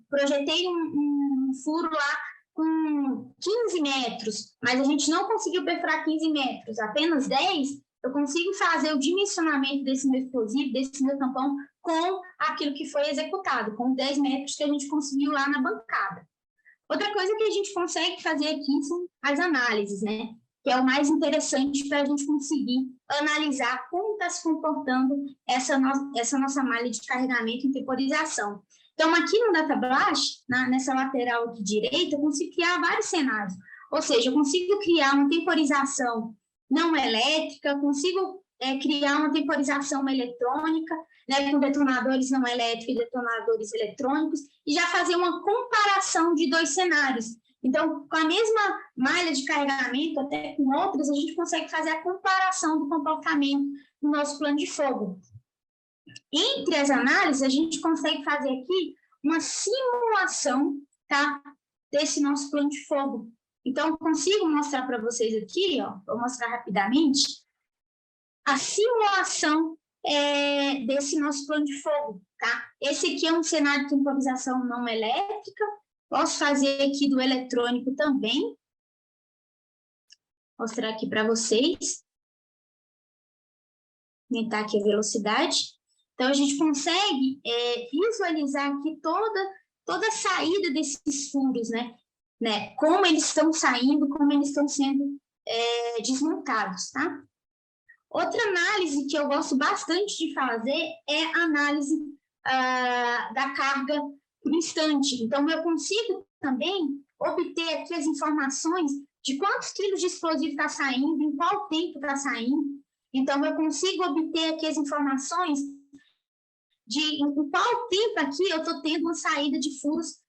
projetei um furo lá com 15 metros, mas a gente não conseguiu perfurar 15 metros, apenas 10, eu consigo fazer o dimensionamento desse meu explosivo, desse meu tampão, com aquilo que foi executado, com 10 metros que a gente conseguiu lá na bancada. Outra coisa que a gente consegue fazer aqui são as análises, né? Que é o mais interessante para a gente conseguir analisar como está se comportando essa nossa malha de carregamento e temporização. Então, aqui no DataBlast, nessa lateral aqui direita, eu consigo criar vários cenários. Ou seja, eu consigo criar uma temporização não elétrica, consigo criar uma temporização eletrônica, né, com detonadores não elétricos e detonadores eletrônicos, e já fazer uma comparação de dois cenários. Então, com a mesma malha de carregamento, até com outras, a gente consegue fazer a comparação do comportamento do nosso plano de fogo. Entre as análises, a gente consegue fazer aqui uma simulação, tá, desse nosso plano de fogo. Então, eu consigo mostrar para vocês aqui, ó, vou mostrar rapidamente, a simulação desse nosso plano de fogo, tá? Esse aqui é um cenário de temporização não elétrica. Posso fazer aqui do eletrônico também. Mostrar aqui para vocês. Aumentar aqui a velocidade. Então, a gente consegue visualizar aqui toda a saída desses furos, né? Como eles estão saindo, como eles estão sendo desmontados, tá? Outra análise que eu gosto bastante de fazer é a análise da carga por instante. Então, eu consigo também obter aqui as informações de quantos quilos de explosivo está saindo, em qual tempo está saindo. Então, eu consigo obter aqui as informações de em qual tempo aqui eu estou tendo uma saída de furos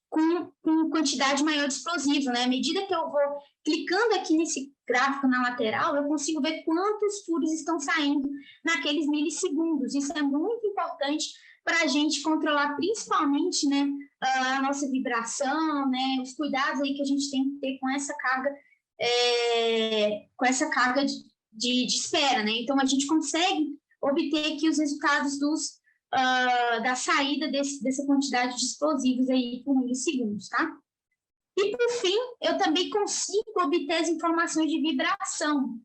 com quantidade maior de explosivo, né? À medida que eu vou clicando aqui nesse gráfico na lateral, eu consigo ver quantos furos estão saindo naqueles milissegundos. Isso é muito importante para a gente controlar principalmente, né, a nossa vibração, né, os cuidados aí que a gente tem que ter com essa carga de espera, né? Então, a gente consegue obter aqui os resultados da saída dessa quantidade de explosivos aí por milissegundos, tá? E, por fim, eu também consigo obter as informações de vibração.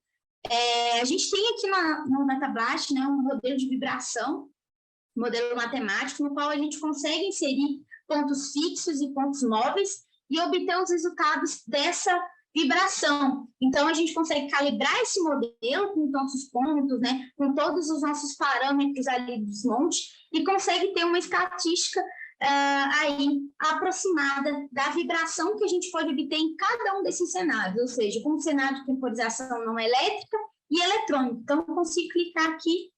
A gente tem aqui no DataBlast, né, um modelo de vibração, modelo matemático, no qual a gente consegue inserir pontos fixos e pontos móveis e obter os resultados dessa vibração. Então, a gente consegue calibrar esse modelo com todos os pontos, né, com todos os nossos parâmetros ali do desmonte e consegue ter uma estatística aí aproximada da vibração que a gente pode obter em cada um desses cenários, ou seja, com um cenário de temporização não elétrica e eletrônica. Então, eu consigo clicar aqui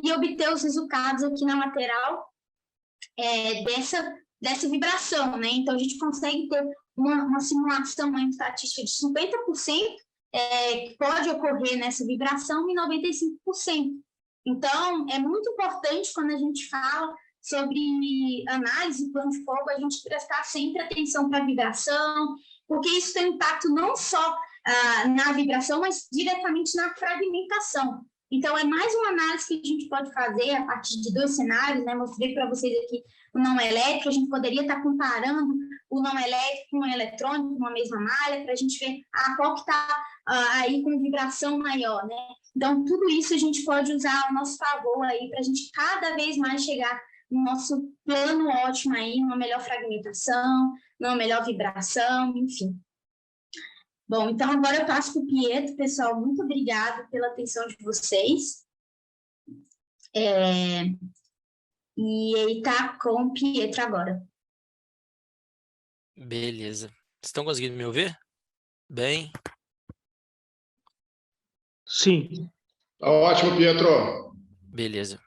e obter os resultados aqui na lateral dessa vibração, né? Então, a gente consegue ter uma simulação, uma estatística de 50% que pode ocorrer nessa vibração e 95%. Então, é muito importante quando a gente fala sobre análise, plano de fogo, a gente prestar sempre atenção para a vibração, porque isso tem impacto não só na vibração, mas diretamente na fragmentação. Então, é mais uma análise que a gente pode fazer a partir de dois cenários, né? Mostrei para vocês aqui o não elétrico, a gente poderia estar comparando o não elétrico com o eletrônico, uma mesma malha, para a gente ver qual que está aí com vibração maior, né? Então, tudo isso a gente pode usar ao nosso favor aí para a gente cada vez mais chegar no nosso plano ótimo aí, uma melhor fragmentação, uma melhor vibração, enfim. Bom, então agora eu passo para o Pietro, pessoal. Muito obrigada pela atenção de vocês. E ele está com o Pietro agora. Beleza. Vocês estão conseguindo me ouvir? Bem? Sim. Tá ótimo, Pietro. Beleza.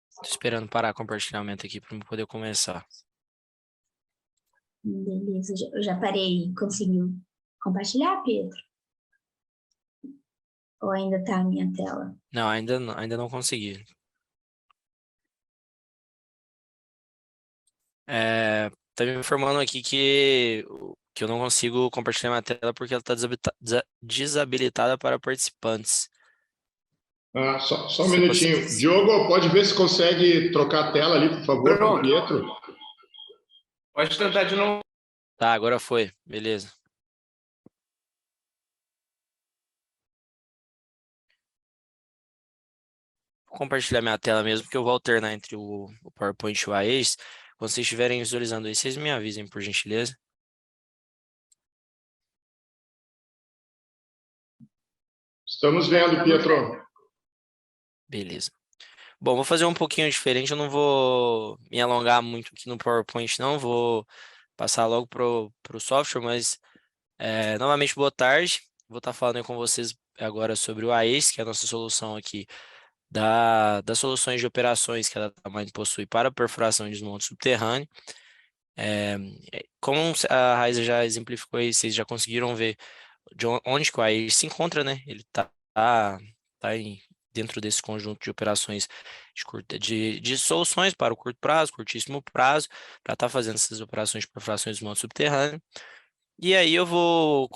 Estou esperando parar o compartilhamento aqui para poder começar. Beleza, eu já parei. Conseguiu compartilhar, Pedro? Ou ainda está a minha tela? Não, ainda não consegui. Tá me informando aqui que eu não consigo compartilhar minha tela porque ela está desabilitada para participantes. Só um minutinho. Diogo, pode ver se consegue trocar a tela ali, por favor, com o Pietro? Pode tentar de novo. Tá, agora foi. Beleza. Vou compartilhar minha tela mesmo, porque eu vou alternar entre o PowerPoint e o AES. Quando vocês estiverem visualizando aí, vocês me avisem, por gentileza. Estamos vendo, Pietro. Beleza. Bom, vou fazer um pouquinho diferente, eu não vou me alongar muito aqui no PowerPoint, não. Vou passar logo pro software, mas novamente, boa tarde. Vou estar falando aí com vocês agora sobre o AES, que é a nossa solução aqui das soluções de operações que a DataMind possui para perfuração e desmonte subterrâneo. Como a Raiza já exemplificou aí, vocês já conseguiram ver de onde que o AES se encontra, né? Ele está dentro desse conjunto de operações de soluções para o curto prazo, curtíssimo prazo, para estar fazendo essas operações de perfuração e desmonte subterrâneo. E aí eu vou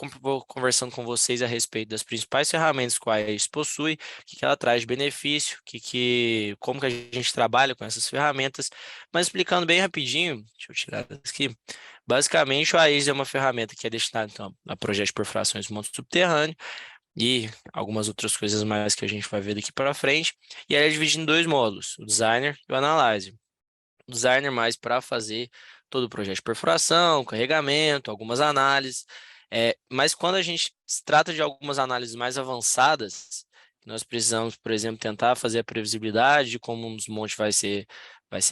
conversando com vocês a respeito das principais ferramentas que a AES possui, o que ela traz de benefício, como que a gente trabalha com essas ferramentas, mas explicando bem rapidinho, deixa eu tirar aqui, basicamente o AES é uma ferramenta que é destinada então, a projetos de perfurações de monte subterrâneo e algumas outras coisas mais que a gente vai ver daqui para frente, e ela é dividida em dois módulos, o Designer e o Analyzer. O Designer mais para fazer todo o projeto de perfuração, carregamento, algumas análises. Mas quando a gente se trata de algumas análises mais avançadas, nós precisamos, por exemplo, tentar fazer a previsibilidade de como um desmonte vai ser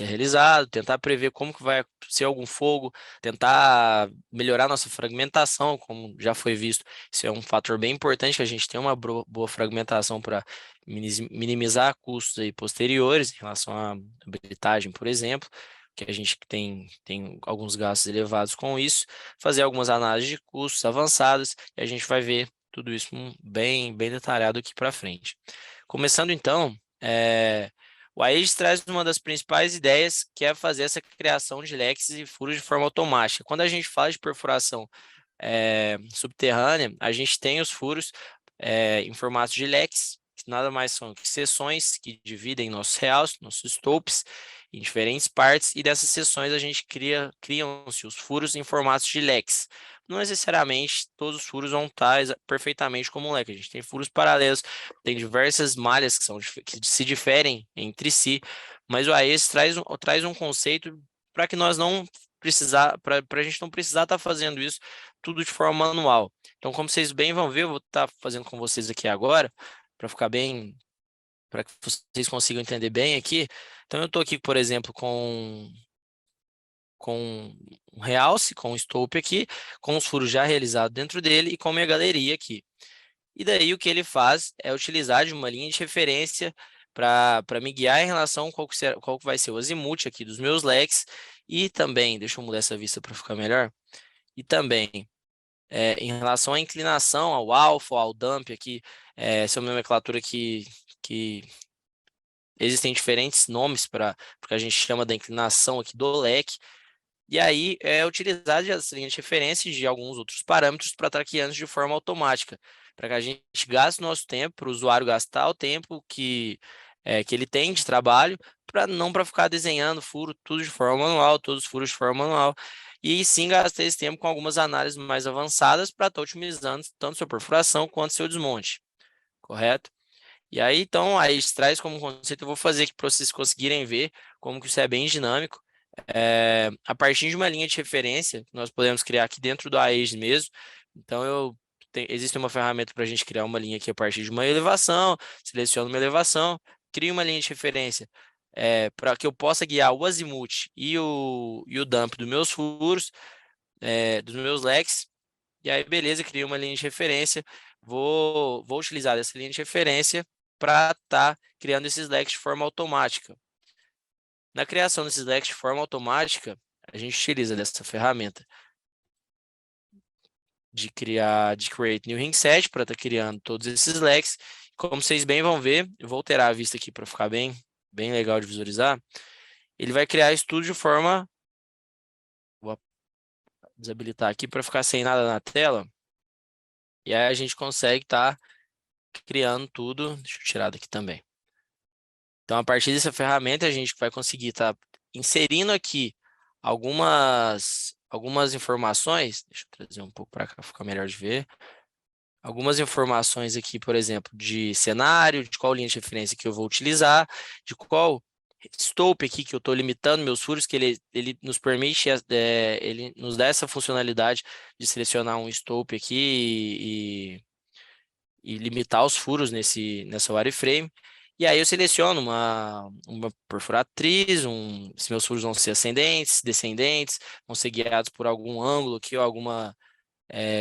realizado, tentar prever como que vai ser algum fogo, tentar melhorar nossa fragmentação, como já foi visto. Isso é um fator bem importante, que a gente tenha uma boa fragmentação para minimizar custos aí posteriores em relação à habilitagem, por exemplo, que a gente tem alguns gastos elevados com isso, fazer algumas análises de custos avançadas, e a gente vai ver tudo isso bem detalhado aqui para frente. Começando então, o AES traz uma das principais ideias, que é fazer essa criação de leques e furos de forma automática. Quando a gente fala de perfuração subterrânea, a gente tem os furos em formato de leques, que nada mais são que seções que dividem nossos reals, nossos stopes, em diferentes partes, e dessas seções a gente criam-se os furos em formatos de leques. Não necessariamente todos os furos vão estar perfeitamente como um leque. A gente tem furos paralelos, tem diversas malhas que se diferem entre si, mas o AES traz um conceito para que nós não para a gente não precisar estar fazendo isso tudo de forma manual. Então, como vocês bem vão ver, eu vou estar fazendo com vocês aqui agora, para ficar bem, para que vocês consigam entender bem aqui. Então, eu estou aqui, por exemplo, com um realce, com um stope aqui, com os furos já realizados dentro dele e com minha galeria aqui. E daí o que ele faz é utilizar de uma linha de referência para me guiar em relação a qual que vai ser o azimuth aqui dos meus leques, e também, deixa eu mudar essa vista para ficar melhor, e também em relação à inclinação, ao alfa, ao dump aqui, essa é uma nomenclatura que existem diferentes nomes para porque a gente chama da inclinação aqui do leque. E aí é utilizar essa linha de referência de alguns outros parâmetros para traqueando de forma automática, para que a gente gaste nosso tempo, para o usuário gastar o tempo que ele tem de trabalho, para ficar desenhando furo tudo de forma manual, todos os furos de forma manual, e sim gastar esse tempo com algumas análises mais avançadas para estar otimizando tanto sua perfuração quanto seu desmonte, correto? E aí, então, a gente traz como conceito, eu vou fazer aqui para vocês conseguirem ver como que isso é bem dinâmico. A partir de uma linha de referência, que nós podemos criar aqui dentro do AES mesmo. Então, existe uma ferramenta para a gente criar uma linha aqui a partir de uma elevação, seleciono uma elevação, crio uma linha de referência para que eu possa guiar o azimuth e o dump dos meus furos, dos meus leques. E aí, beleza, crio uma linha de referência, vou utilizar essa linha de referência para estar criando esses leques de forma automática. Na criação desses leques de forma automática, a gente utiliza dessa ferramenta de create new ring set para estar criando todos esses leques. Como vocês bem vão ver, eu vou alterar a vista aqui para ficar bem legal de visualizar. Ele vai criar isso tudo de forma... Vou desabilitar aqui para ficar sem nada na tela. E aí a gente consegue estar criando tudo. Deixa eu tirar daqui também. Então, a partir dessa ferramenta, a gente vai conseguir estar inserindo aqui algumas informações. Deixa eu trazer um pouco para cá, ficar melhor de ver. Algumas informações aqui, por exemplo, de cenário, de qual linha de referência que eu vou utilizar, de qual stope aqui que eu estou limitando meus furos, que ele nos permite, ele nos dá essa funcionalidade de selecionar um stope aqui e limitar os furos nessa wireframe. E aí eu seleciono uma perfuratriz, se meus furos vão ser ascendentes, descendentes, vão ser guiados por algum ângulo aqui ou alguma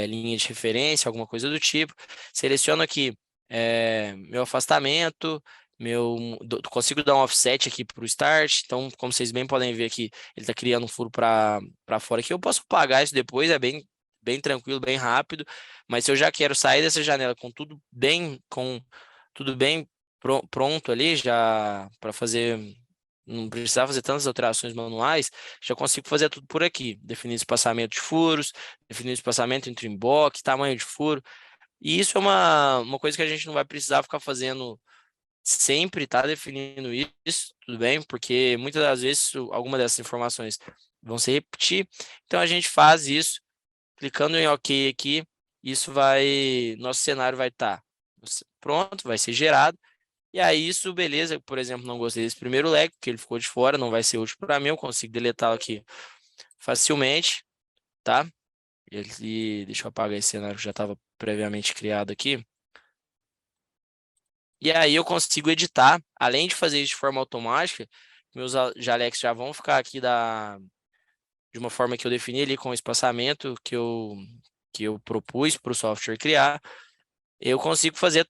linha de referência, alguma coisa do tipo. Seleciono aqui meu afastamento, consigo dar um offset aqui para o start. Então, como vocês bem podem ver aqui, ele está criando um furo para fora aqui. Eu posso apagar isso depois, é bem tranquilo, bem rápido. Mas se eu já quero sair dessa janela com tudo bem pronto ali, já para fazer, não precisar fazer tantas alterações manuais, já consigo fazer tudo por aqui. Definir espaçamento de furos, definir espaçamento entre emboque, tamanho de furo. E isso é uma coisa que a gente não vai precisar ficar fazendo sempre, tá definindo isso, tudo bem? Porque muitas das vezes alguma dessas informações vão se repetir. Então a gente faz isso, clicando em OK aqui, nosso cenário vai estar pronto, vai ser gerado. E aí isso, beleza, por exemplo, não gostei desse primeiro leque, porque ele ficou de fora, não vai ser útil para mim, eu consigo deletá-lo aqui facilmente, tá? Deixa eu apagar esse cenário que já estava previamente criado aqui. E aí eu consigo editar, além de fazer isso de forma automática, meus jalecs já vão ficar aqui de uma forma que eu defini ali com o espaçamento que eu propus para o software criar. Eu consigo fazer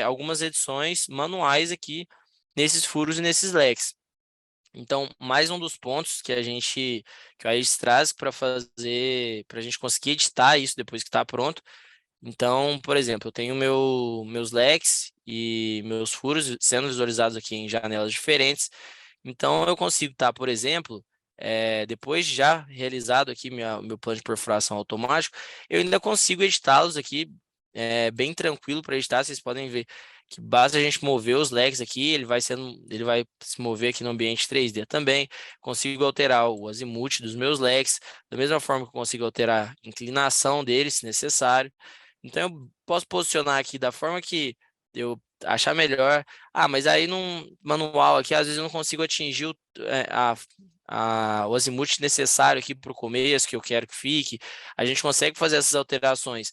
algumas edições manuais aqui nesses furos e nesses leques. Então, mais um dos pontos que o AES traz para a gente conseguir editar isso depois que está pronto. Então, por exemplo, eu tenho meus leques e meus furos sendo visualizados aqui em janelas diferentes. Então, eu consigo estar, por exemplo, depois de já realizado aqui meu plano de perfuração automático, eu ainda consigo editá-los aqui bem tranquilo para editar. Vocês podem ver que basta a gente mover os leques aqui, ele vai se mover aqui no ambiente 3D também. Consigo alterar o azimuth dos meus leques, da mesma forma que eu consigo alterar a inclinação deles, se necessário. Então, eu posso posicionar aqui da forma que eu achar melhor. Mas aí no manual aqui, às vezes eu não consigo atingir o azimuth necessário aqui para o começo, que eu quero que fique. A gente consegue fazer essas alterações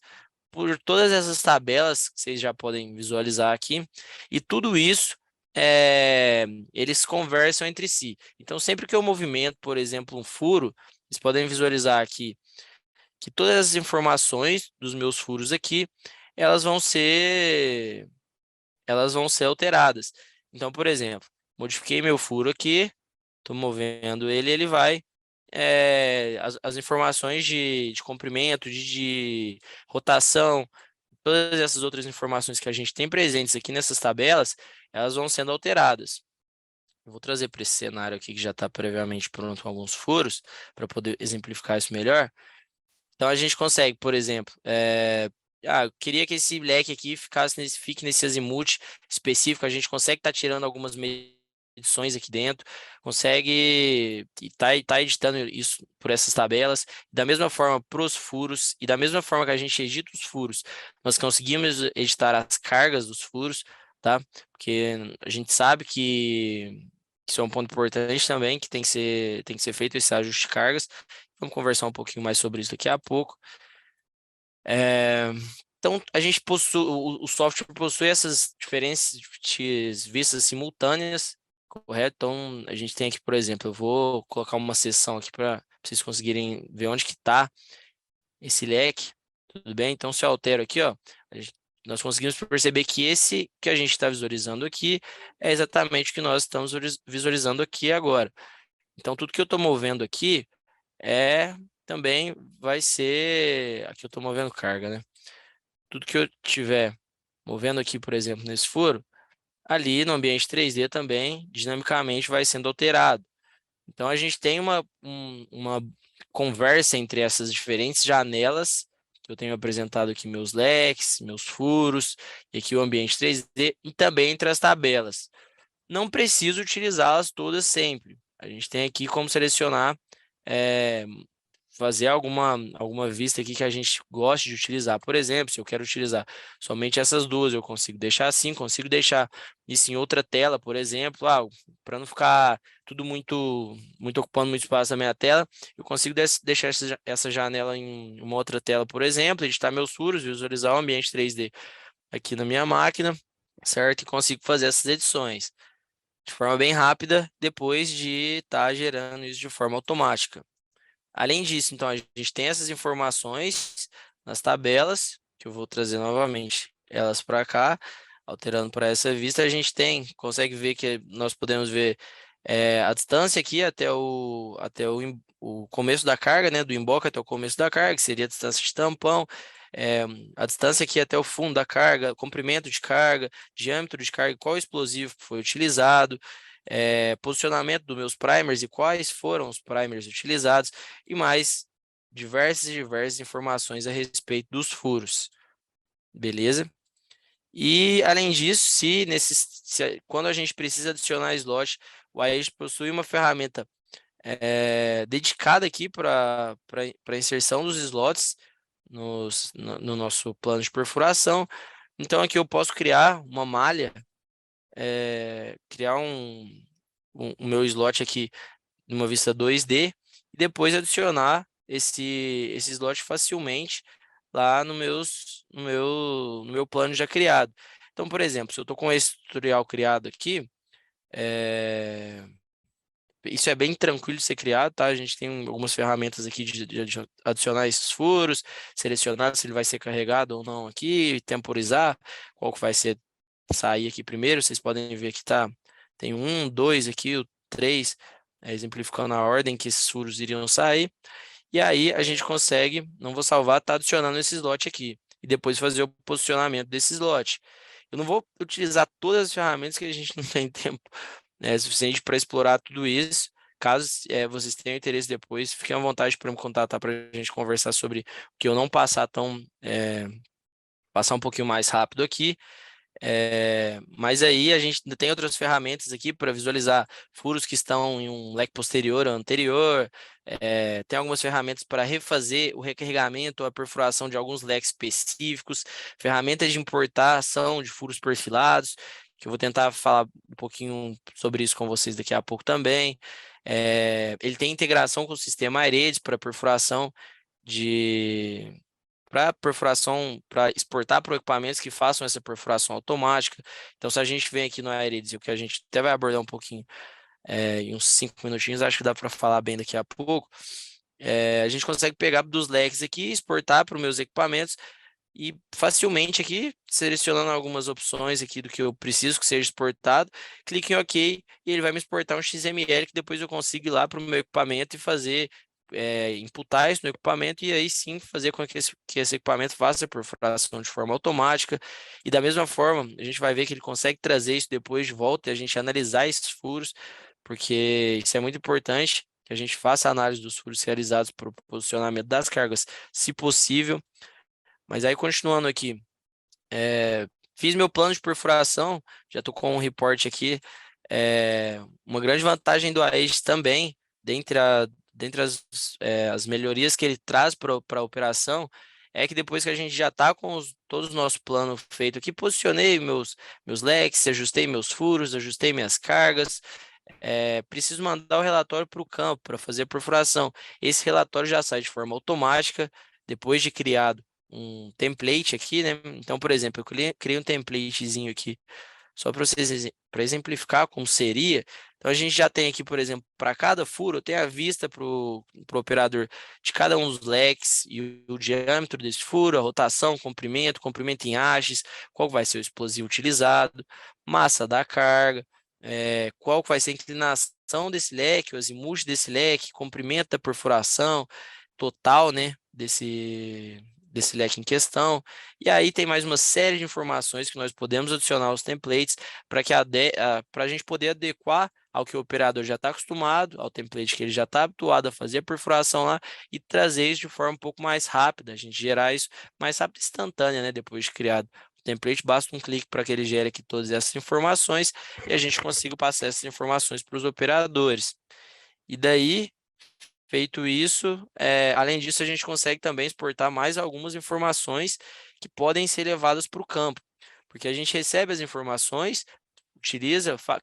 por todas essas tabelas que vocês já podem visualizar aqui. E tudo isso, eles conversam entre si. Então, sempre que eu movimento, por exemplo, um furo, vocês podem visualizar aqui que todas as informações dos meus furos aqui, elas vão ser alteradas. Então, por exemplo, modifiquei meu furo aqui, estou movendo ele vai, as informações de comprimento, de rotação, todas essas outras informações que a gente tem presentes aqui nessas tabelas, elas vão sendo alteradas. Eu vou trazer para esse cenário aqui que já está previamente pronto com alguns furos, para poder exemplificar isso melhor. Então, a gente consegue, por exemplo, eu queria que esse leque aqui fique nesse azimuth específico, a gente consegue estar tirando algumas medições aqui dentro, consegue tá editando isso por essas tabelas, da mesma forma para os furos, e da mesma forma que a gente edita os furos, nós conseguimos editar as cargas dos furos, tá? Porque a gente sabe que isso é um ponto importante também, que tem que ser feito esse ajuste de cargas. Vamos conversar um pouquinho mais sobre isso daqui a pouco. Então, a gente o software possui essas diferentes vistas simultâneas, correto? Então, a gente tem aqui, por exemplo, eu vou colocar uma seção aqui para vocês conseguirem ver onde que está esse leque, tudo bem? Então, se eu altero aqui, ó, nós conseguimos perceber que esse que a gente está visualizando aqui é exatamente o que nós estamos visualizando aqui agora. Então, tudo que eu estou movendo aqui também vai ser... Aqui eu estou movendo carga, né? Tudo que eu tiver movendo aqui, por exemplo, nesse furo, ali no ambiente 3D também, dinamicamente, vai sendo alterado. Então, a gente tem uma conversa entre essas diferentes janelas, que eu tenho apresentado aqui meus leques, meus furos, e aqui o ambiente 3D, e também entre as tabelas. Não preciso utilizá-las todas sempre. A gente tem aqui como selecionar, fazer alguma vista aqui que a gente goste de utilizar. Por exemplo, se eu quero utilizar somente essas duas, eu consigo deixar assim, consigo deixar isso em outra tela, por exemplo, para não ficar tudo muito ocupando muito espaço na minha tela, eu consigo deixar essa janela em uma outra tela, por exemplo, editar meus furos, visualizar o ambiente 3D aqui na minha máquina, certo? E consigo fazer essas edições de forma bem rápida, depois de estar gerando isso de forma automática. Além disso, então, a gente tem essas informações nas tabelas, que eu vou trazer novamente elas para cá, alterando para essa vista, a gente consegue ver que nós podemos ver a distância aqui até o começo da carga, né, do emboque até o começo da carga, que seria a distância de tampão, a distância aqui até o fundo da carga, comprimento de carga, diâmetro de carga, qual explosivo foi utilizado, posicionamento dos meus primers e quais foram os primers utilizados, e mais diversas informações a respeito dos furos, beleza? E, além disso, quando a gente precisa adicionar slot, o IAGE possui uma ferramenta dedicada aqui para inserção dos slots no nosso plano de perfuração. Então, aqui eu posso criar uma malha, criar o meu slot aqui numa vista 2D e depois adicionar esse slot facilmente lá no meu plano já criado. Então, por exemplo, se eu estou com esse tutorial criado aqui, isso é bem tranquilo de ser criado, tá? A gente tem algumas ferramentas aqui de adicionar esses furos, selecionar se ele vai ser carregado ou não aqui, temporizar, qual que vai sair aqui primeiro. Vocês podem ver que tem 1, 2 aqui, o 3, exemplificando a ordem que esses furos iriam sair. E aí a gente consegue, não vou salvar, tá adicionando esse slot aqui. E depois fazer o posicionamento desse slot. Eu não vou utilizar todas as ferramentas que a gente não tem tempo suficiente para explorar tudo isso. Caso vocês tenham interesse depois, fiquem à vontade para me contatar para a gente conversar sobre o que eu não passar passar um pouquinho mais rápido aqui. Mas aí a gente ainda tem outras ferramentas aqui para visualizar furos que estão em um leque posterior ou anterior. Tem algumas ferramentas para refazer o recarregamento ou a perfuração de alguns leques específicos, ferramentas de importação de furos perfilados, que eu vou tentar falar um pouquinho sobre isso com vocês daqui a pouco também. Ele tem integração com o sistema iRedes para perfuração para exportar para equipamentos que façam essa perfuração automática. Então, se a gente vem aqui no iRedes, o que a gente até vai abordar um pouquinho em uns 5 minutinhos, acho que dá para falar bem daqui a pouco, a gente consegue pegar dos leques aqui, exportar para os meus equipamentos e facilmente aqui, selecionando algumas opções aqui do que eu preciso que seja exportado, clique em OK e ele vai me exportar um XML que depois eu consigo ir lá para o meu equipamento e fazer imputar isso no equipamento e aí sim fazer com que esse equipamento faça a perfuração de forma automática. E da mesma forma, a gente vai ver que ele consegue trazer isso depois de volta e a gente analisar esses furos, porque isso é muito importante, que a gente faça a análise dos furos realizados para o posicionamento das cargas, se possível. Mas aí, continuando aqui, fiz meu plano de perfuração, já estou com um reporte aqui. Uma grande vantagem do AES também, dentre as melhorias que ele traz para a operação, é que depois que a gente já está com todos os nossos planos feitos aqui, posicionei meus leques, ajustei meus furos, ajustei minhas cargas, preciso mandar o relatório para o campo para fazer a perfuração. Esse relatório já sai de forma automática, depois de criado um template aqui, né? Então, por exemplo, eu criei um templatezinho aqui só para vocês, para exemplificar como seria. Então, a gente já tem aqui, por exemplo, para cada furo, eu tenho a vista para o operador de cada um dos leques e o diâmetro desse furo, a rotação, comprimento em hastes, qual vai ser o explosivo utilizado, massa da carga, qual vai ser a inclinação desse leque, o azimuth desse leque, comprimento da perfuração total, né, desse leque em questão. E aí tem mais uma série de informações que nós podemos adicionar aos templates para que para a gente poder adequar ao que o operador já está acostumado, ao template que ele já está habituado a fazer a perfuração lá e trazer isso de forma um pouco mais rápida, a gente gerar isso mais rápido e instantânea, né, depois de criado o template, basta um clique para que ele gere aqui todas essas informações e a gente consiga passar essas informações para os operadores. E daí, feito isso, além disso, a gente consegue também exportar mais algumas informações que podem ser levadas para o campo, porque a gente recebe as informações,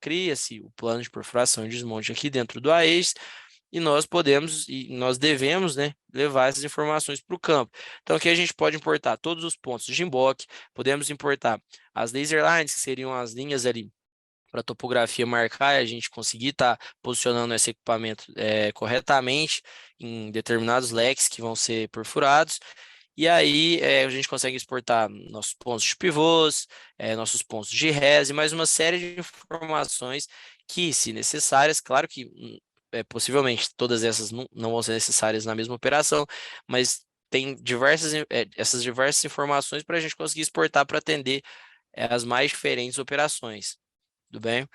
cria-se o plano de perfuração e desmonte aqui dentro do AES, e nós devemos, né, levar essas informações para o campo. Então, aqui a gente pode importar todos os pontos de emboque, podemos importar as laser lines, que seriam as linhas ali para a topografia marcar e a gente conseguir estar posicionando esse equipamento corretamente em determinados leques que vão ser perfurados. E aí a gente consegue exportar nossos pontos de pivôs, nossos pontos de res e mais uma série de informações que, se necessárias, claro que possivelmente todas essas não vão ser necessárias na mesma operação, mas tem essas diversas informações para a gente conseguir exportar para atender as mais diferentes operações. Tudo bem?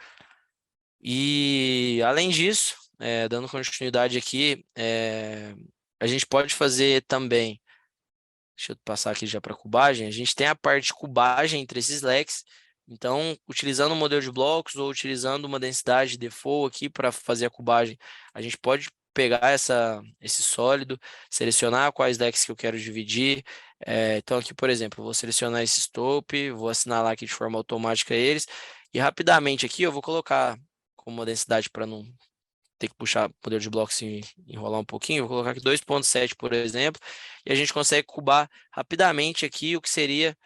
E, além disso, dando continuidade aqui, a gente pode fazer também, deixa eu passar aqui já para cubagem, a gente tem a parte de cubagem entre esses leques, então, utilizando um modelo de blocos ou utilizando uma densidade default aqui para fazer a cubagem, a gente pode pegar esse sólido, selecionar quais leques que eu quero dividir. Então, aqui, por exemplo, eu vou selecionar esse stope, vou assinalar aqui de forma automática eles, e rapidamente aqui eu vou colocar como uma densidade para não ter que puxar o modelo de blocos e enrolar um pouquinho, vou colocar aqui 2.7, por exemplo, e a gente consegue cubar rapidamente aqui o que seria,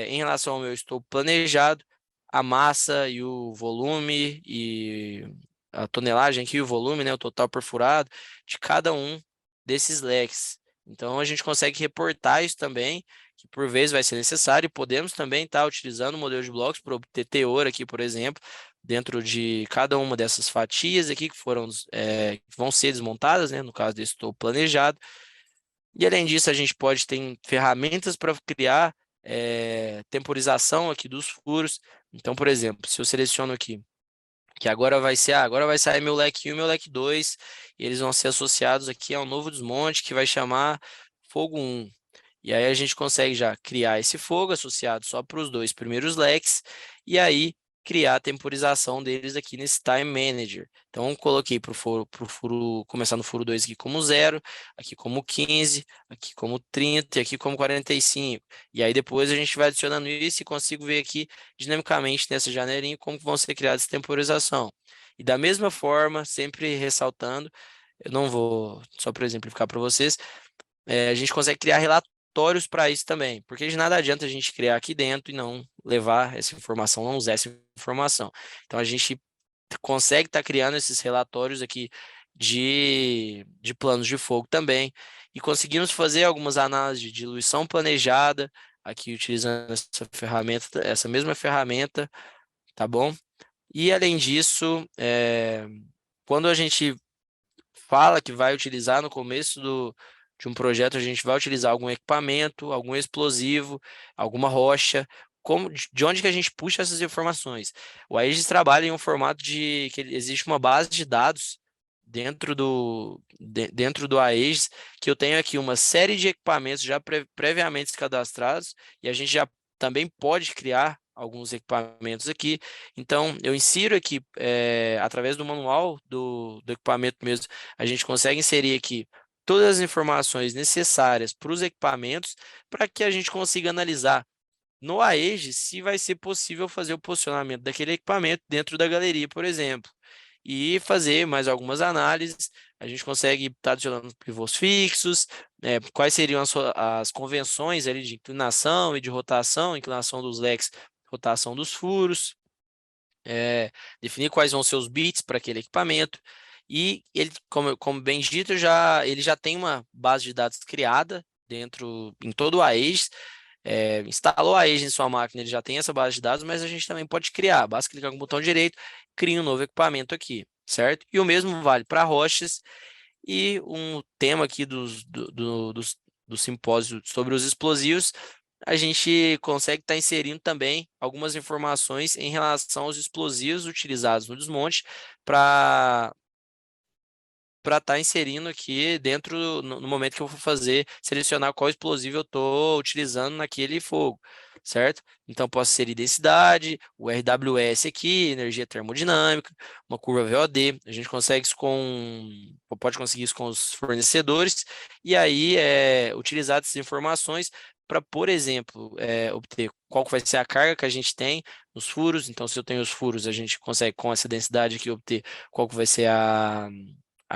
em relação ao meu estopo planejado, a massa e o volume e a tonelagem aqui, o volume, né, o total perfurado de cada um desses leques. Então, a gente consegue reportar isso também, que por vezes vai ser necessário, e podemos também estar utilizando o modelo de blocos para obter teor aqui, por exemplo, dentro de cada uma dessas fatias aqui que vão ser desmontadas, né, no caso desse estou planejado. E além disso, a gente pode ter ferramentas para criar temporização aqui dos furos. Então, por exemplo, se eu seleciono aqui que agora vai sair meu leque 1 e meu leque 2, e eles vão ser associados aqui ao novo desmonte que vai chamar fogo 1. E aí a gente consegue já criar esse fogo associado só para os dois primeiros leques, e aí criar a temporização deles aqui nesse Time Manager. Então, coloquei para o furo, começar no furo 2 aqui como 0, aqui como 15, aqui como 30 e aqui como 45. E aí depois a gente vai adicionando isso e consigo ver aqui dinamicamente nessa janelinha como vão ser criadas essa temporização. E da mesma forma, sempre ressaltando, eu não vou, só para exemplificar para vocês, a gente consegue criar relatórios para isso também, porque de nada adianta a gente criar aqui dentro e não levar essa informação, não usar essa informação. Então, a gente consegue estar criando esses relatórios aqui de planos de fogo também, e conseguimos fazer algumas análises de diluição planejada, aqui utilizando essa mesma ferramenta, tá bom? E, além disso, quando a gente fala que vai utilizar no começo de um projeto, a gente vai utilizar algum equipamento, algum explosivo, alguma rocha, de onde que a gente puxa essas informações? O Aegis trabalha em um formato de que existe uma base de dados dentro do Aegis, que eu tenho aqui uma série de equipamentos já previamente cadastrados, e a gente já também pode criar alguns equipamentos aqui. Então, eu insiro aqui, através do manual do equipamento mesmo, a gente consegue inserir aqui todas as informações necessárias para os equipamentos, para que a gente consiga analisar no Aegis se vai ser possível fazer o posicionamento daquele equipamento dentro da galeria, por exemplo, e fazer mais algumas análises. A gente consegue estar adicionando pivôs fixos, quais seriam as convenções ali de inclinação e de rotação, inclinação dos leques, rotação dos furos, definir quais vão ser os bits para aquele equipamento. E ele, como bem dito, ele já tem uma base de dados criada em todo o Aegis. Instalou a Aegis em sua máquina, ele já tem essa base de dados, mas a gente também pode criar. Basta clicar com o botão direito, cria um novo equipamento aqui, certo? E o mesmo vale para rochas. E um tema aqui do simpósio sobre os explosivos, a gente consegue estar inserindo também algumas informações em relação aos explosivos utilizados no desmonte para estar inserindo aqui dentro, no momento que eu for selecionar qual explosivo eu estou utilizando naquele fogo, certo? Então, posso inserir densidade, o RWS aqui, energia termodinâmica, uma curva VOD, a gente pode conseguir isso com os fornecedores, e aí utilizar essas informações para, por exemplo, obter qual que vai ser a carga que a gente tem nos furos. Então, se eu tenho os furos, a gente consegue, com essa densidade aqui, obter qual que vai ser a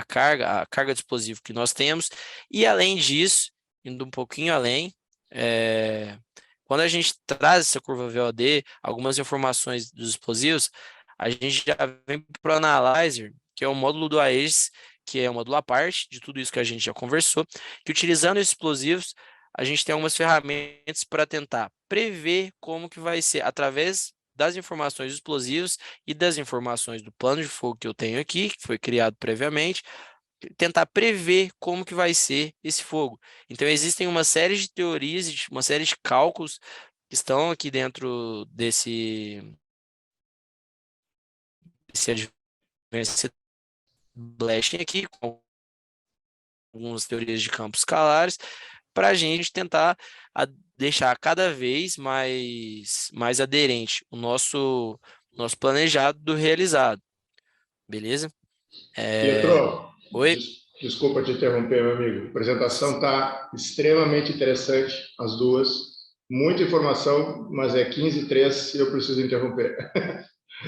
carga de explosivo que nós temos. E além disso, indo um pouquinho além, quando a gente traz essa curva VOD, algumas informações dos explosivos, a gente já vem para o Analyzer, que é o módulo do Aegis, que é um módulo à parte de tudo isso que a gente já conversou, que utilizando esses explosivos, a gente tem algumas ferramentas para tentar prever como que vai ser, através das informações dos explosivos e das informações do plano de fogo que eu tenho aqui, que foi criado previamente, tentar prever como que vai ser esse fogo. Então, existem uma série de teorias, uma série de cálculos que estão aqui dentro desse Advanced Blasting aqui, com algumas teorias de campos escalares, para a gente tentar deixar cada vez mais aderente o nosso planejado do realizado. Beleza? Pietro, Oi? desculpa te interromper, meu amigo. A apresentação está extremamente interessante, as duas. Muita informação, mas é 15h03 e eu preciso interromper.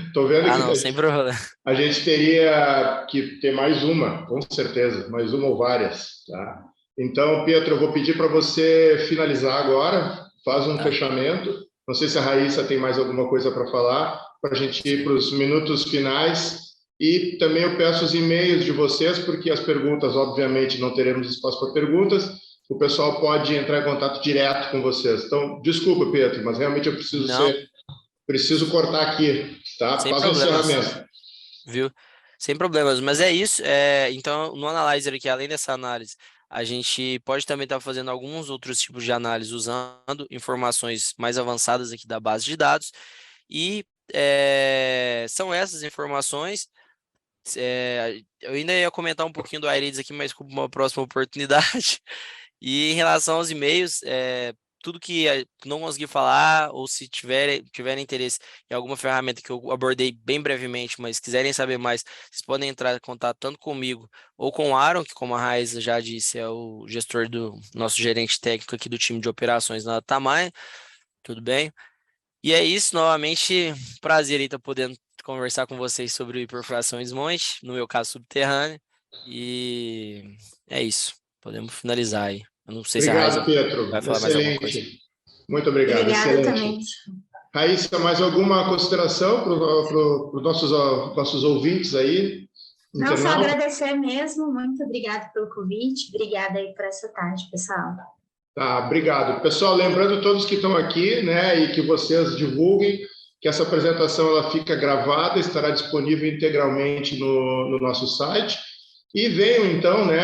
Estou vendo que não, sem problema. A gente teria que ter mais uma, com certeza, mais uma ou várias, tá? Então, Pietro, eu vou pedir para você finalizar agora, faz um fechamento. Não sei se a Raíssa tem mais alguma coisa para falar, para a gente ir para os minutos finais. E também eu peço os e-mails de vocês, porque as perguntas, obviamente, não teremos espaço para perguntas. O pessoal pode entrar em contato direto com vocês. Então, desculpa, Pietro, mas realmente eu preciso cortar aqui, tá? Faz um encerramento. Viu? Sem problemas, mas é isso. Então, no Analyzer aqui, além dessa análise, a gente pode também estar fazendo alguns outros tipos de análise usando informações mais avançadas aqui da base de dados. E são essas informações. Eu ainda ia comentar um pouquinho do iReads aqui, mas com uma próxima oportunidade. E em relação aos e-mails, tudo que não consegui falar, ou se tiverem interesse em alguma ferramenta que eu abordei bem brevemente, mas quiserem saber mais, vocês podem entrar em contato tanto comigo ou com o Aaron, que, como a Raíssa já disse, é o gestor do nosso gerente técnico aqui do time de operações na Tamanha. Tudo bem? E é isso, novamente, prazer aí estar podendo conversar com vocês sobre perfuração e desmonte, no meu caso subterrâneo, e é isso, podemos finalizar aí. Eu não sei se a Raíssa Pietro. vai falar mais alguma coisa. Muito obrigado. Obrigada excelente. também. Raíssa, mais alguma consideração para os nossos ouvintes aí? Não, só agradecer mesmo, muito obrigada pelo convite, obrigada aí por essa tarde, pessoal. Tá, obrigado. Pessoal, lembrando todos que estão aqui, né, e que vocês divulguem, que essa apresentação ela fica gravada, estará disponível integralmente no nosso site. E venham, então, né,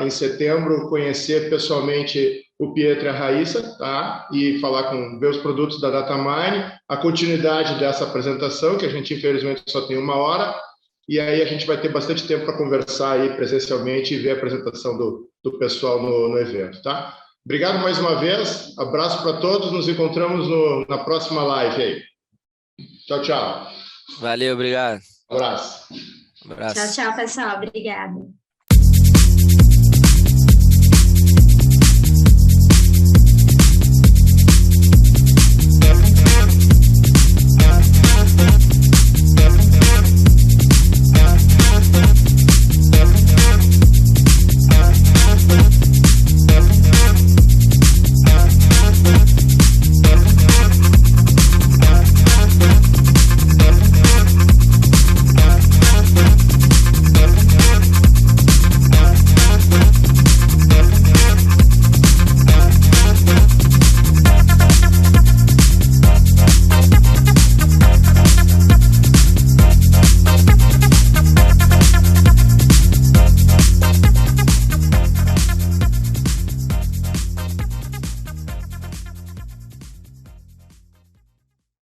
em setembro conhecer pessoalmente o Pietro e a Raíssa, tá? E ver os produtos da Datamine, a continuidade dessa apresentação, que a gente infelizmente só tem 1 hora, e aí a gente vai ter bastante tempo para conversar aí presencialmente e ver a apresentação do pessoal no evento, tá? Obrigado mais uma vez, abraço para todos, nos encontramos na próxima live aí. Tchau, tchau. Valeu, obrigado. Abraço. Abraço. Tchau, tchau, pessoal. Obrigada.